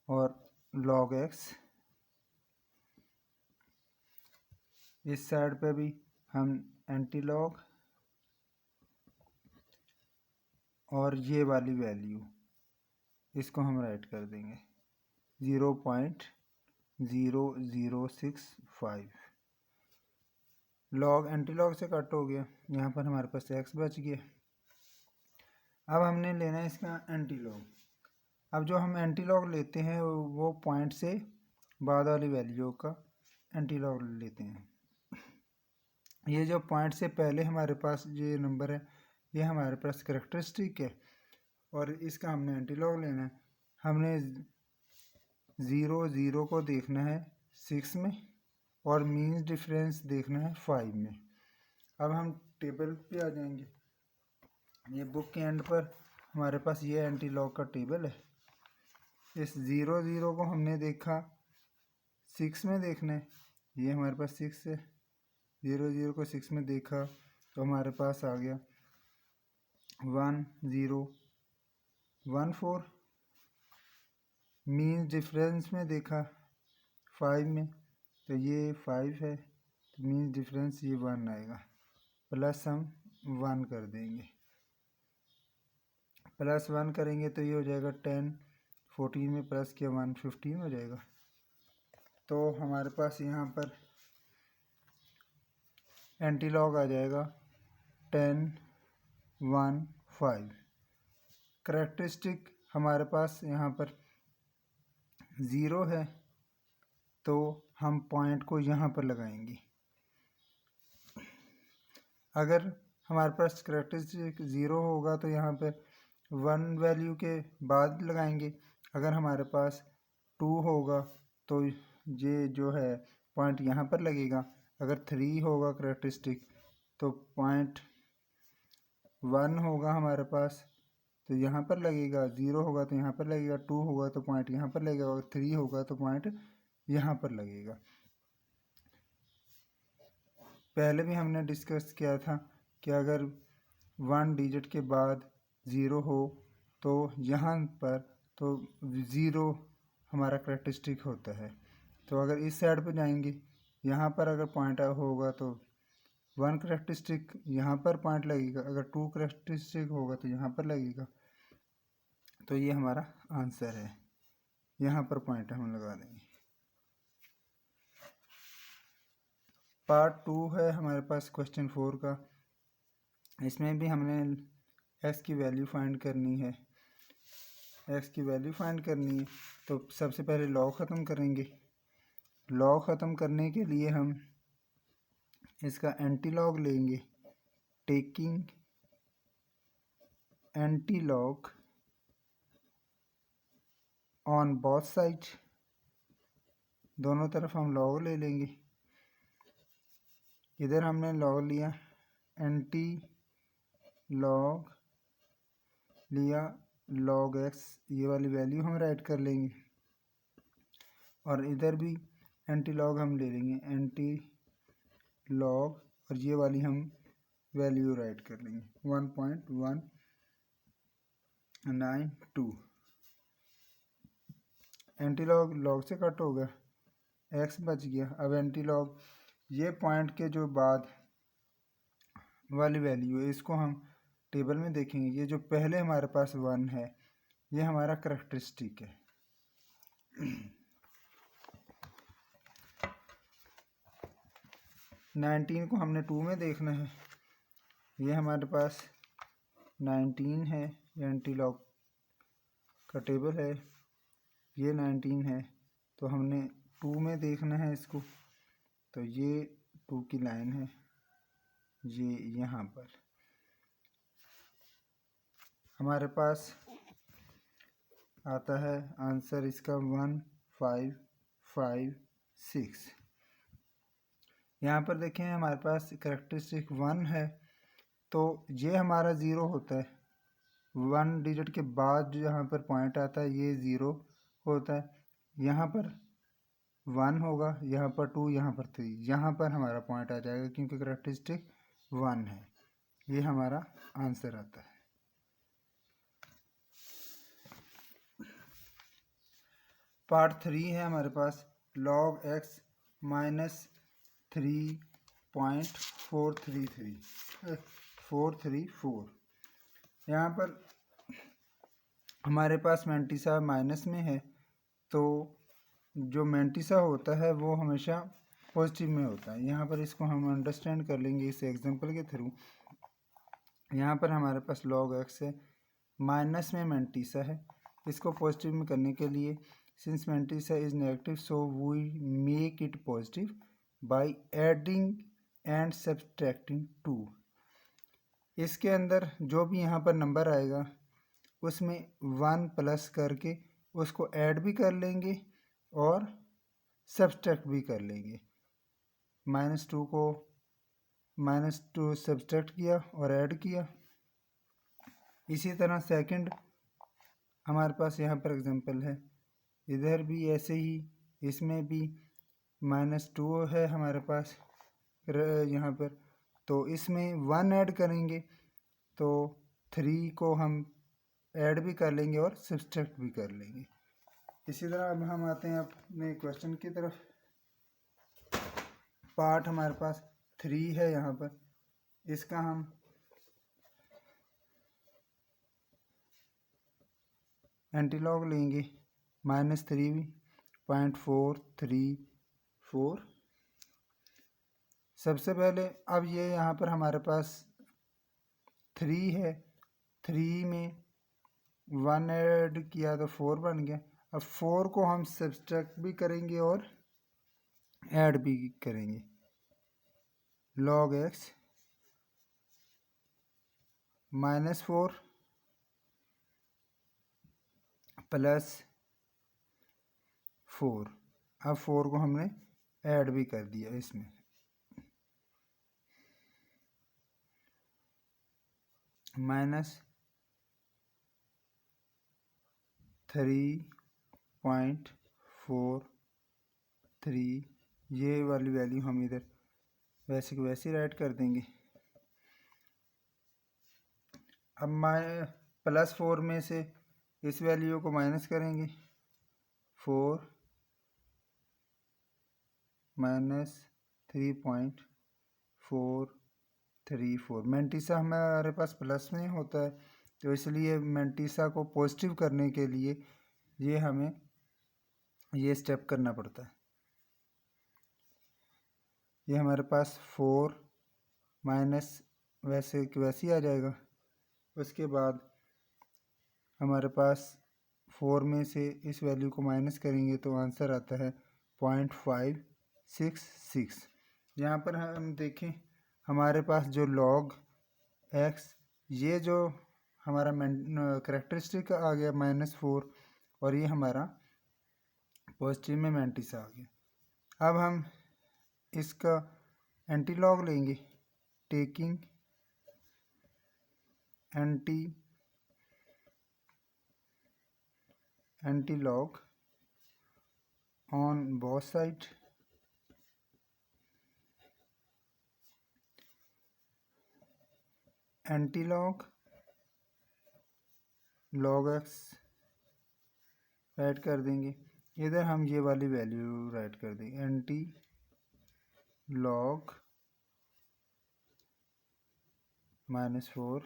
और लॉग एक्स इस साइड पे भी हम एंटी लॉग, और ये वाली वैल्यू इसको हम राइट कर देंगे 0.0065। लॉग एंटी लॉग से कट हो गया, यहाँ पर हमारे पास एक्स बच गया। अब हमने लेना है इसका एंटी लॉग। अब जो हम एंटी लॉग लेते हैं वो पॉइंट से बाद वाली वैल्यू का एंटी लॉग लेते हैं। ये जो पॉइंट से पहले हमारे पास ये नंबर है, ये हमारे पास करैक्टरिस्टिक है और इसका हमने एंटी लॉग लेना है। हमने 0 को देखना है 6 में और मीन्स डिफरेंस देखना है 5 में। अब हम टेबल पे आ जाएंगे। ये बुक के एंड पर हमारे पास ये एंटी लॉग का टेबल है। इस 0 को हमने देखा 6 में देखना है, ये हमारे पास 6 है। 0 को 6 में देखा तो हमारे पास आ गया 1 0 1 4 मीन्स डिफरेंस में देखा 5 में, तो ये 5 है, तो मीन्स डिफरेंस ये 1 आएगा, प्लस हम 1 कर देंगे, प्लस 1 करेंगे तो ये हो जाएगा 10, 14 में प्लस किया 1 15 हो जाएगा। तो हमारे पास यहाँ पर एंटीलॉग आ जाएगा 10 1 5। करैक्टरिस्टिक हमारे पास यहाँ पर 0 है, तो हम पॉइंट को यहाँ पर लगाएंगे। अगर हमारे पास करैक्टरिस्टिक 0 होगा तो यहाँ पर 1 वैल्यू के बाद लगाएंगे। अगर हमारे पास 2 होगा तो ये जो है पॉइंट यहाँ पर लगेगा। अगर 3 होगा करैक्टरिस्टिक तो पॉइंट 1 होगा हमारे पास, तो यहाँ पर लगेगा। 0 होगा तो यहाँ पर लगेगा, 2 होगा तो पॉइंट यहाँ पर लगेगा, और 3 होगा तो पॉइंट यहाँ पर लगेगा। पहले भी हमने डिस्कस किया था कि अगर 1 डिजिट के बाद 0 हो तो यहाँ पर तो 0 हमारा करैक्टरिस्टिक होता है। तो अगर इस साइड पर जाएंगे, यहाँ पर अगर पॉइंट होगा तो 1 करैक्टरिस्टिक यहाँ पर पॉइंट लगेगा, अगर 2 करैक्टरिस्टिक होगा तो यहाँ पर लगेगा। तो ये हमारा आंसर है, यहाँ पर पॉइंट हम लगा देंगे। पार्ट 2 है हमारे पास क्वेश्चन 4 का। इसमें भी हमने x की वैल्यू फाइंड करनी है। x की वैल्यू फाइंड करनी है तो सबसे पहले लॉग ख़त्म करेंगे। लॉग ख़त्म करने के लिए हम इसका एंटी लॉग लेंगे। Taking anti log on both side, दोनों तरफ हम लॉग ले लेंगे। इधर हमने लॉग लिया, एंटी लॉग लिया, लॉग x ये वाली वैल्यू हम राइट कर लेंगे, और इधर भी एंटी लॉग हम ले लेंगे, एंटी लॉग, और ये वाली हम वैल्यू राइट कर लेंगे 1.192। एंटी लॉग लॉग से कट होगा, x बच गया। अब एंटी लॉग ये पॉइंट के जो बाद वाली वैल्यू है इसको हम टेबल में देखेंगे। ये जो पहले हमारे पास 1 है ये हमारा करैक्टरिस्टिक है। 19 को हमने 2 में देखना है। ये हमारे पास 19 है, ये एंटी लॉग का टेबल है, ये 19 है, तो हमने 2 में देखना है इसको। तो ये 2 की लाइन है, ये यहाँ पर हमारे पास आता है आंसर इसका 1556। यहाँ पर देखें हमारे पास करैक्टरिस्टिक 1 है, तो ये हमारा 0 होता है। 1 डिजिट के बाद जो यहाँ पर पॉइंट आता है ये 0 होता है। यहाँ पर 1 होगा, यहाँ पर 2, यहाँ पर 3, यहाँ पर हमारा पॉइंट आ जाएगा क्योंकि करैक्टरिस्टिक 1 है। ये हमारा आंसर आता है। पार्ट 3 है हमारे पास, लॉग x माइनस 3.434। यहाँ पर हमारे पास मैंटिसा माइनस में है, तो जो मैंटिसा होता है वो हमेशा पॉजिटिव में होता है। यहाँ पर इसको हम अंडरस्टैंड कर लेंगे इस एग्जांपल के थ्रू। यहाँ पर हमारे पास लॉग x है, माइनस में मैंटिसा है। इसको पॉजिटिव में करने के लिए, since mantissa is negative so we make it positive by adding and subtracting 2। इसके अंदर जो भी यहाँ पर नंबर आएगा उसमें 1 प्लस करके उसको ऐड भी कर लेंगे और सब्सट्रैक्ट भी कर लेंगे। -2 को -2 सब्सट्रैक्ट किया और ऐड किया। इसी तरह सेकंड हमारे पास यहाँ पर एग्जांपल है, इधर भी ऐसे ही, इसमें भी -2 है हमारे पास यहाँ पर, तो इसमें 1 ऐड करेंगे तो 3 को हम ऐड भी कर लेंगे और सब्सट्रैक्ट भी कर लेंगे। इसी तरह अब हम आते हैं अपने क्वेश्चन की तरफ। पार्ट हमारे पास 3 है यहाँ पर, इसका हम एंटीलॉग लेंगे -3.434। सबसे पहले अब ये यहाँ पर हमारे पास 3 है, 3 में 1 ऐड किया तो 4 बन गया। अब 4 को हम सब्सट्रैक्ट भी करेंगे और ऐड भी करेंगे। log x -4 + 4। अब 4 को हमने ऐड भी कर दिया इसमें। -3.43 ये वाली वैल्यू हम इधर वैसे की वैसे राइट कर देंगे। अब +4 में से इस वैल्यू को माइनस करेंगे। 4 - 3.434। मैंटीसा हमारे पास प्लस में होता है, तो इसलिए मैंटीसा को पॉजिटिव करने के लिए ये हमें ये स्टेप करना पड़ता है। ये हमारे पास 4 माइनस वैसे ही आ जाएगा। उसके बाद हमारे पास 4 में से इस वैल्यू को माइनस करेंगे तो आंसर आता है 0.566। यहाँ पर हम देखें हमारे पास जो log x, ये जो हमारा करेक्टरिस्टिक आ गया -4, और ये हमारा पॉजिटिव में मैंटीसा आ गया। अब हम इसका एंटीलॉग लेंगे। Taking antilog on both side. Antilog log x add कर देंगे। इधर हम ये वाली वैल्यू राइट कर देंगे, एंटीलॉग -4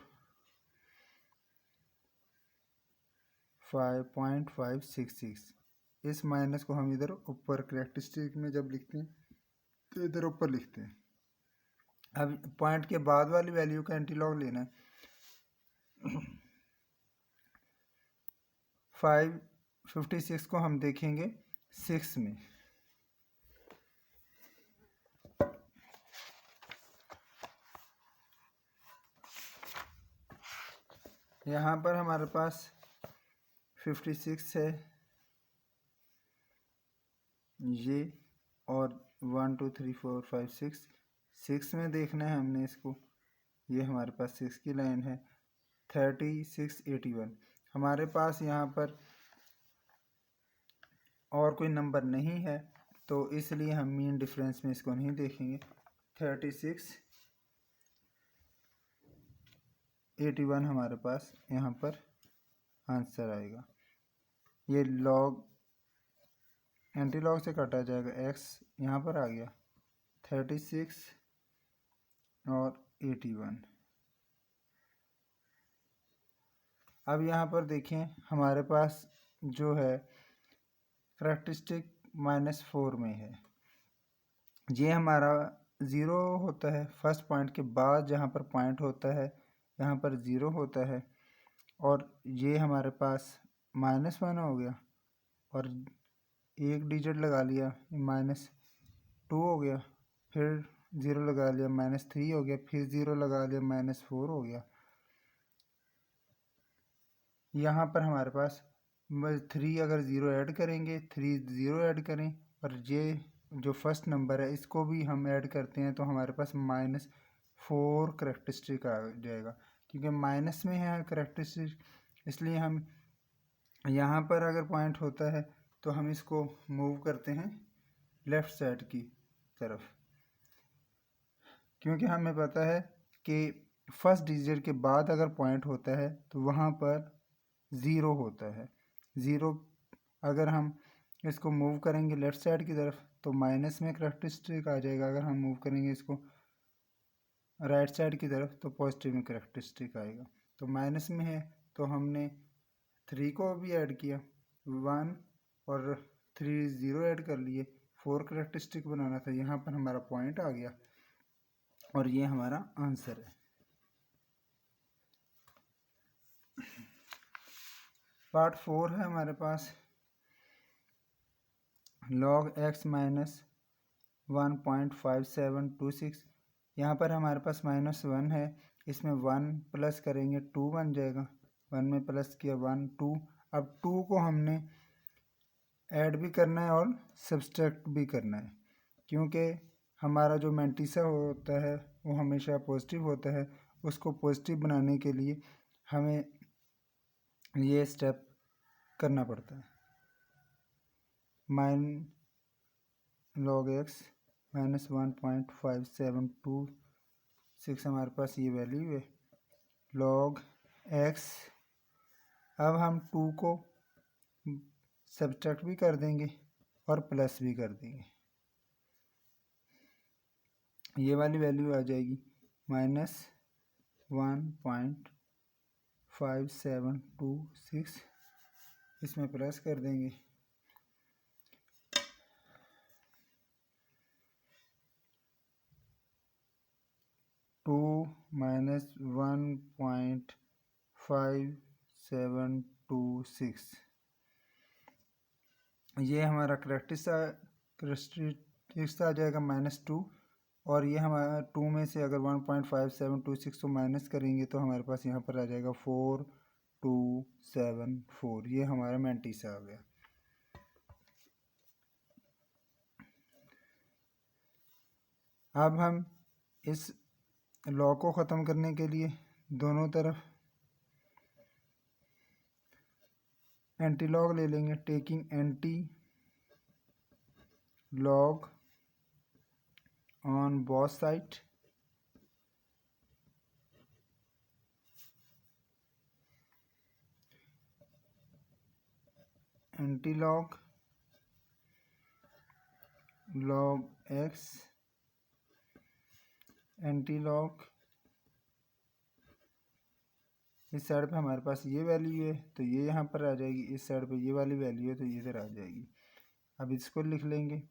5.566। इस माइनस को हम इधर ऊपर करेक्टरिस्टिक में जब लिखते हैं तो इधर ऊपर लिखते हैं। अब पॉइंट के बाद वाली वैल्यू का एंटीलॉग लेना है। 556 को हम देखेंगे 6 में। यहाँ पर हमारे पास 56 है ये, और 1 2 3 4 5 6 में देखना है हमने इसको। ये हमारे पास 6 की लाइन है। 3681 हमारे पास यहाँ पर और कोई नंबर नहीं है, तो इसलिए हम मीन डिफरेंस में इसको नहीं देखेंगे। 3681 हमारे पास यहाँ पर आंसर आएगा। ये लॉग एंटीलॉग से काटा जाएगा, x यहाँ पर आ गया 36 और 81। अब यहाँ पर देखें हमारे पास जो है करेक्टरिस्टिक -4 में है। ये हमारा 0 होता है फर्स्ट पॉइंट के बाद, जहाँ पर पॉइंट होता है यहाँ पर 0 होता है, और ये हमारे पास -1 हो गया और एक डिजिट लगा लिया -2 हो गया, फिर 0 लगा लिया -3 हो गया, फिर 0 लगा लिया -4 हो गया। यहाँ पर हमारे पास 3 अगर 0 ऐड करेंगे, 3 0 ऐड करें, और ये जो फर्स्ट नंबर है इसको भी हम ऐड करते हैं तो हमारे पास -4 करेक्टरिस्टिक आ जाएगा। क्योंकि माइनस में है करेक्टरिस्टिक, इसलिए हम यहाँ पर अगर पॉइंट होता है तो हम इसको मूव करते हैं लेफ़्ट साइड की तरफ, क्योंकि हमें पता है कि फर्स्ट डिजिट के बाद अगर पॉइंट होता है तो वहाँ पर ज़ीरो होता है। ज़ीरो अगर हम इसको मूव करेंगे लेफ़्ट साइड की तरफ तो माइनस में करैक्टरिस्टिक आ जाएगा, अगर हम मूव करेंगे इसको राइट साइड की तरफ तो पॉजिटिव में करैक्टरिस्टिक आएगा। तो माइनस में है तो हमने 3 को भी ऐड किया, 1 और 3 ज़ीरो ऐड कर लिए, 4 करैक्टरिस्टिक बनाना था। यहाँ पर हमारा पॉइंट आ गया और ये हमारा आंसर है। पार्ट 4 है हमारे पास log x माइनस 1.5726। यहाँ पर हमारे पास -1 है, इसमें 1 प्लस करेंगे 2 बन जाएगा, 1 में प्लस किया 1 2। अब 2 को हमने ऐड भी करना है और सब्सट्रैक्ट भी करना है, क्योंकि हमारा जो मैंटिसा होता है वो हमेशा पॉजिटिव होता है। उसको पॉजिटिव बनाने के लिए हमें ये स्टेप करना पड़ता है। log x माइनस 1.5726 हमारे पास ये वैल्यू है log x। अब हम 2 को सब्ट्रैक्ट भी कर देंगे और प्लस भी कर देंगे, ये वाली वैल्यू आ जाएगी -1.5726। इसमें प्लस कर देंगे 2 माइनस 1.5726। ये हमारा करैक्टरिस्टिक्स आ जाएगा -2, और ये हमारा 2 में से अगर 1.5726 को माइनस करेंगे तो हमारे पास यहाँ पर आ जाएगा 4274। ये हमारा मैंटिसा आ गया। अब हम इस लॉ को ख़त्म करने के लिए दोनों तरफ एंटी लॉग ले लेंगे, taking anti log on both side. Anti log log x anti log, इस साइड पे हमारे पास ये वैल्यू है तो ये यहाँ पर आ जाएगी, इस साइड पे ये वाली वैल्यू है तो ये इधर आ जाएगी। अब इसको लिख लेंगे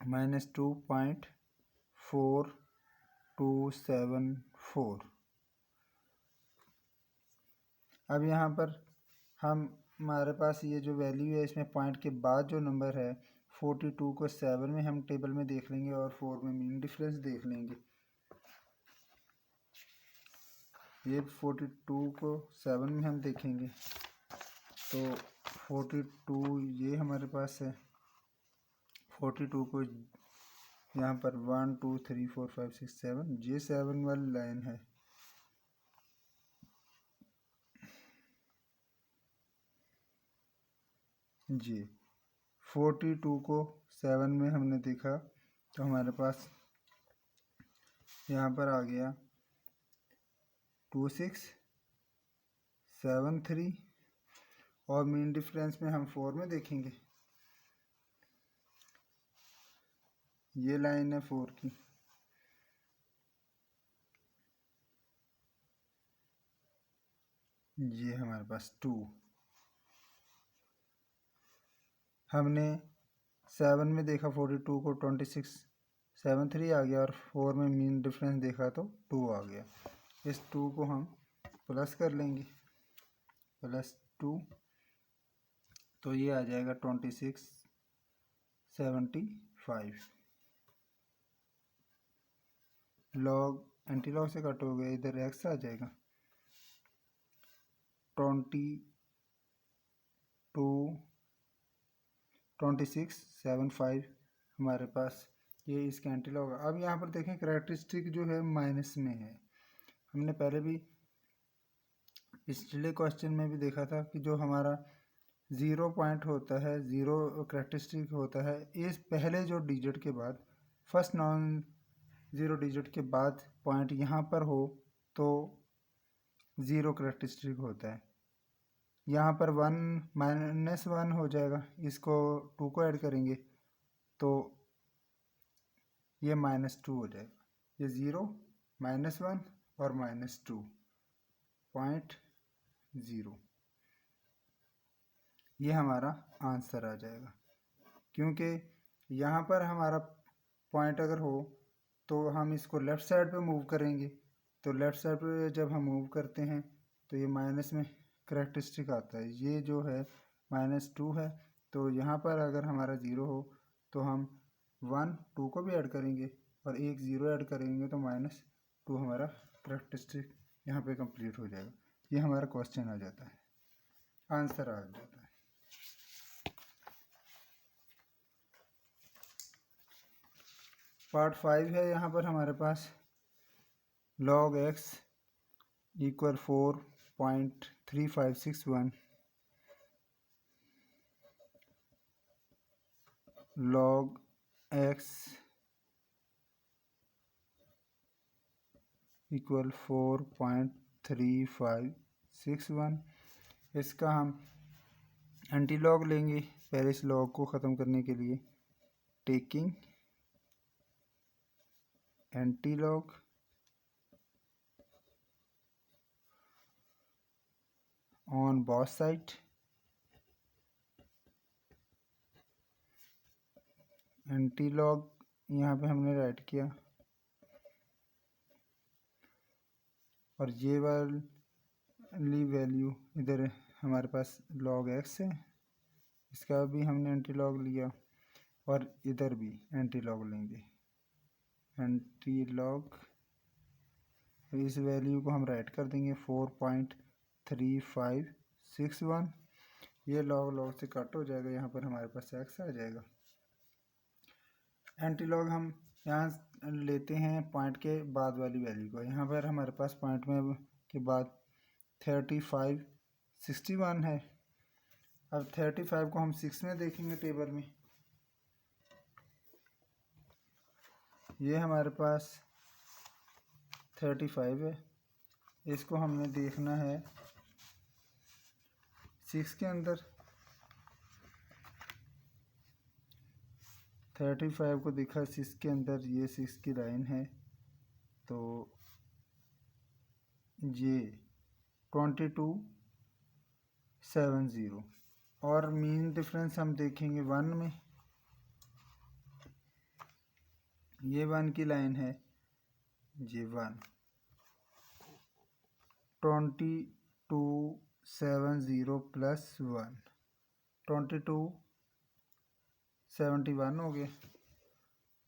-2.4274। अब यहाँ पर हमारे पास ये जो वैल्यू है इसमें पॉइंट के बाद जो नंबर है 42 को 7 में हम टेबल में देख लेंगे और 4 में मीन डिफरेंस देख लेंगे। ये 42 को 7 में हम देखेंगे तो 42 ये हमारे पास है, 42 को यहाँ पर 1 2 3 4 5 6 7 ये 7 वाली लाइन है। जी 42 को 7 में हमने देखा तो हमारे पास यहाँ पर आ गया 2673, और मीन डिफरेंस में हम 4 में देखेंगे, ये लाइन है 4 की। ये हमारे पास 2, हमने 7 में देखा 42 को 2673 आ गया और 4 में मीन डिफरेंस देखा तो 2 आ गया। इस 2 को हम प्लस कर लेंगे, +2 तो ये आ जाएगा 2675। लॉग एंटी लॉग से कट हो गया, इधर x आ जाएगा 2675 हमारे पास ये इसका एंटी लॉग। अब यहाँ पर देखें करैक्टरिस्टिक जो है माइनस में है। हमने पहले भी पिछले क्वेश्चन में भी देखा था कि जो हमारा 0 पॉइंट होता है, 0 करैक्टरिस्टिक होता है, इस पहले जो डिजिट के बाद फर्स्ट नॉन 0 डिजिट के बाद पॉइंट यहाँ पर हो तो ज़ीरो करेक्टरिस्टिक होता है। यहाँ पर 1 - 1 हो जाएगा, इसको 2 को ऐड करेंगे तो ये -2 हो जाएगा। ये 0 -1 और -2.0 ये हमारा आंसर आ जाएगा। क्योंकि यहाँ पर हमारा पॉइंट अगर हो तो हम इसको लेफ़्ट साइड पे मूव करेंगे, तो लेफ़्ट साइड पे जब हम मूव करते हैं तो ये माइनस में करेक्टरिस्टिक आता है। ये जो है -2 है, तो यहाँ पर अगर हमारा 0 हो तो हम 1 2 को भी ऐड करेंगे और एक 0 ऐड करेंगे तो -2 हमारा करेक्टरिस्टिक यहाँ पे कंप्लीट हो जाएगा। ये हमारा क्वेश्चन आ जाता है, आंसर आ जाता है। पार्ट 5 है, यहाँ पर हमारे पास log x = 4.3561, log x = 4.3561। इसका हम एंटी लॉग लेंगे पहले इस लॉग को ख़त्म करने के लिए। Taking anti log on both side, anti log यहाँ पे हमने राइट किया और ये वाली वैल्यू इधर हमारे पास log x है, इसका भी हमने एंटी लॉग लिया और इधर भी एंटी लॉग लेंगे। एंटी लॉग इस वैल्यू को हम राइट कर देंगे 4.3561। ये log से कट हो जाएगा, यहाँ पर हमारे पास x आ जाएगा। एंटी लॉग हम यहाँ लेते हैं पॉइंट के बाद वाली वैल्यू को। यहाँ पर हमारे पास पॉइंट में के बाद 3561 है। अब 35 को हम 6 में देखेंगे टेबल में, ये हमारे पास 35 है, इसको हमने देखना है 6 के अंदर। 35 को देखा 6 के अंदर, ये 6 की लाइन है तो ये 2270 और मीन डिफरेंस हम देखेंगे 1 में। ये 1 की लाइन है, ये 1 2270 प्लस 1 2271 हो गए।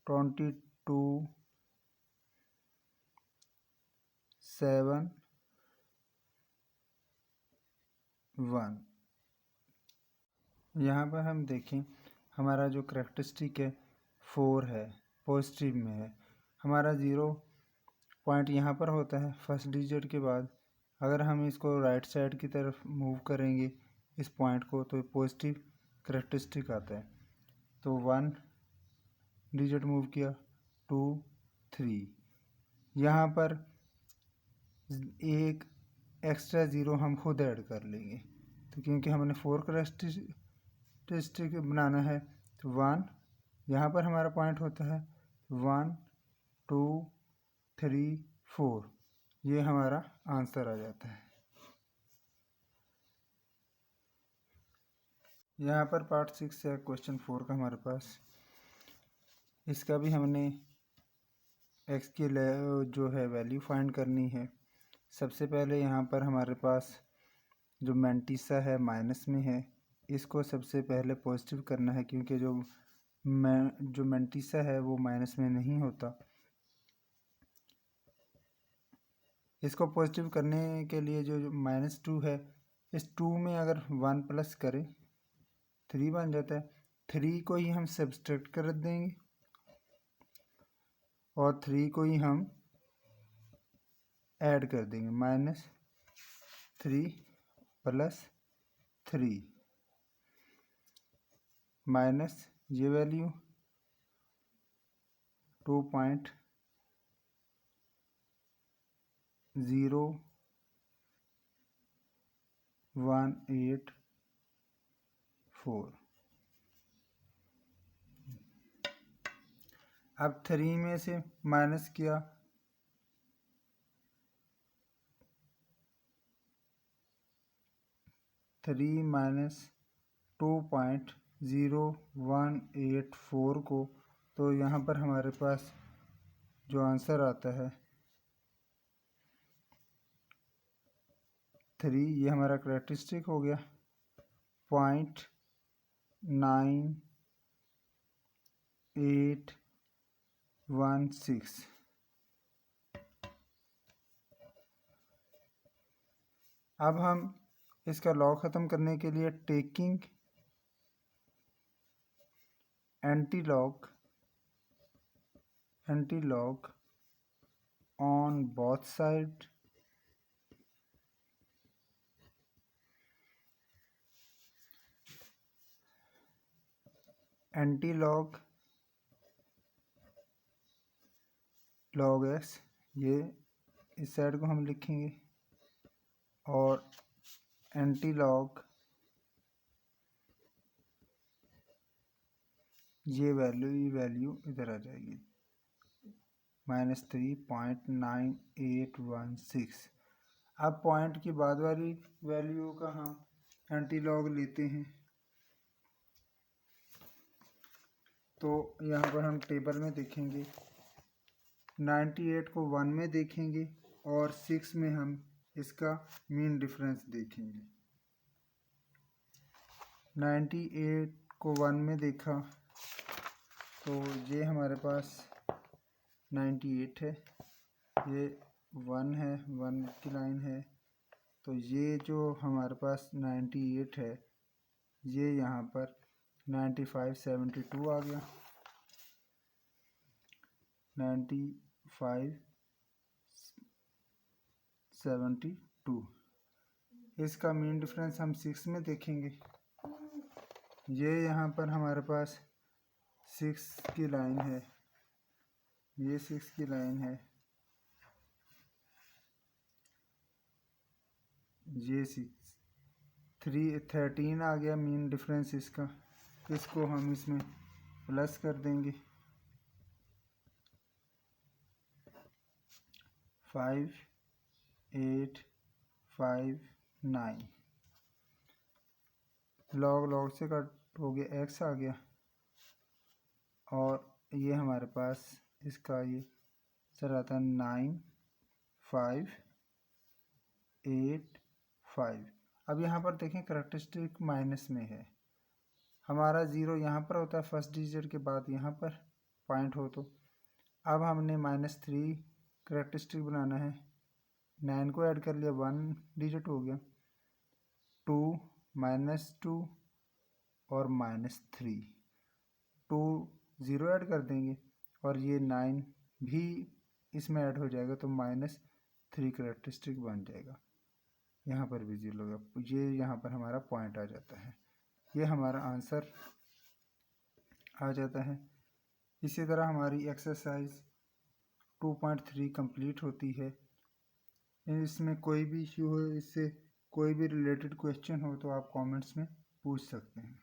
2271 यहाँ पर हम देखें हमारा जो करेक्टरिस्टिक है 4 है, पॉजिटिव में है। हमारा 0 पॉइंट यहाँ पर होता है फर्स्ट डिजिट के बाद। अगर हम इसको राइट साइड की तरफ मूव करेंगे इस पॉइंट को तो पॉजिटिव करेक्टरिस्टिक आता है। तो 1 डिजिट मूव किया, 2 3, यहाँ पर एक एक्स्ट्रा 0 हम खुद ऐड कर लेंगे, तो क्योंकि हमने 4 करेक्टरिस्टिक बनाना है तो 1 यहाँ पर हमारा पॉइंट होता है, 1 2 3 4, ये हमारा आंसर आ जाता है। यहाँ पर पार्ट 6 है, क्वेश्चन 4 का हमारे पास। इसका भी हमने x की जो है वैल्यू फाइंड करनी है। सबसे पहले यहाँ पर हमारे पास जो मैंटिसा है माइनस में है, इसको सबसे पहले पॉजिटिव करना है क्योंकि जो मैंटिसा है वो माइनस में नहीं होता। इसको पॉजिटिव करने के लिए जो -2 है, इस 2 में अगर 1 प्लस करें 3 बन जाता है। 3 को ही हम सब्सट्रैक्ट कर देंगे और 3 को ही हम ऐड कर देंगे, -3 प्लस 3 माइनस ये वैल्यू 2.0 184। अब 3 में से माइनस किया, 3 माइनस 2.0184 को, तो यहाँ पर हमारे पास जो आंसर आता है 3, ये हमारा करैक्टरिस्टिक हो गया 0.9816। अब हम इसका लॉग ख़त्म करने के लिए taking anti log on both side anti log x, ये इस साइड को हम लिखेंगे, और एंटी लॉग ये वैल्यू इधर आ जाएगी -3.9816। अब पॉइंट की बाद वाली वैल्यू का हम एंटी लॉग लेते हैं, तो यहाँ पर हम टेबल में देखेंगे 98 को 1 में देखेंगे और 6 में हम इसका मीन डिफरेंस देखेंगे। 98 को 1 में देखा तो ये हमारे पास 98 है, ये 1 है, 1 की लाइन है, तो ये जो हमारे पास 98 है ये यहाँ पर 9572 आ गया। 9572, इसका मीन डिफरेंस हम 6 में देखेंगे। ये यहाँ पर हमारे पास 6 की लाइन है, ये 6 की लाइन है, ये 13 आ गया मीन डिफरेंस इसका। इसको हम इसमें प्लस कर देंगे 5859। लॉग से कट हो गया, x आ गया, और ये हमारे पास इसका ये सर आता है 9585। अब यहाँ पर देखें करैक्टरिस्टिक माइनस में है, हमारा 0 यहाँ पर होता है फर्स्ट डिजिट के बाद यहाँ पर पॉइंट हो, तो अब हमने -3 करैक्टरिस्टिक बनाना है। 9 को ऐड कर लिया, 1 डिजिट हो गया, 2 -2 और -3, 2 0 ऐड कर देंगे और ये 9 भी इसमें ऐड हो जाएगा, तो -3 करैक्टरिस्टिक बन जाएगा। यहाँ पर भी 0 होगा, ये यहाँ पर हमारा पॉइंट आ जाता है, ये हमारा आंसर आ जाता है। इसी तरह हमारी एक्सरसाइज 2.3 कंप्लीट होती है। इसमें कोई भी इश्यू हो, इससे कोई भी रिलेटेड क्वेश्चन हो तो आप कमेंट्स में पूछ सकते हैं।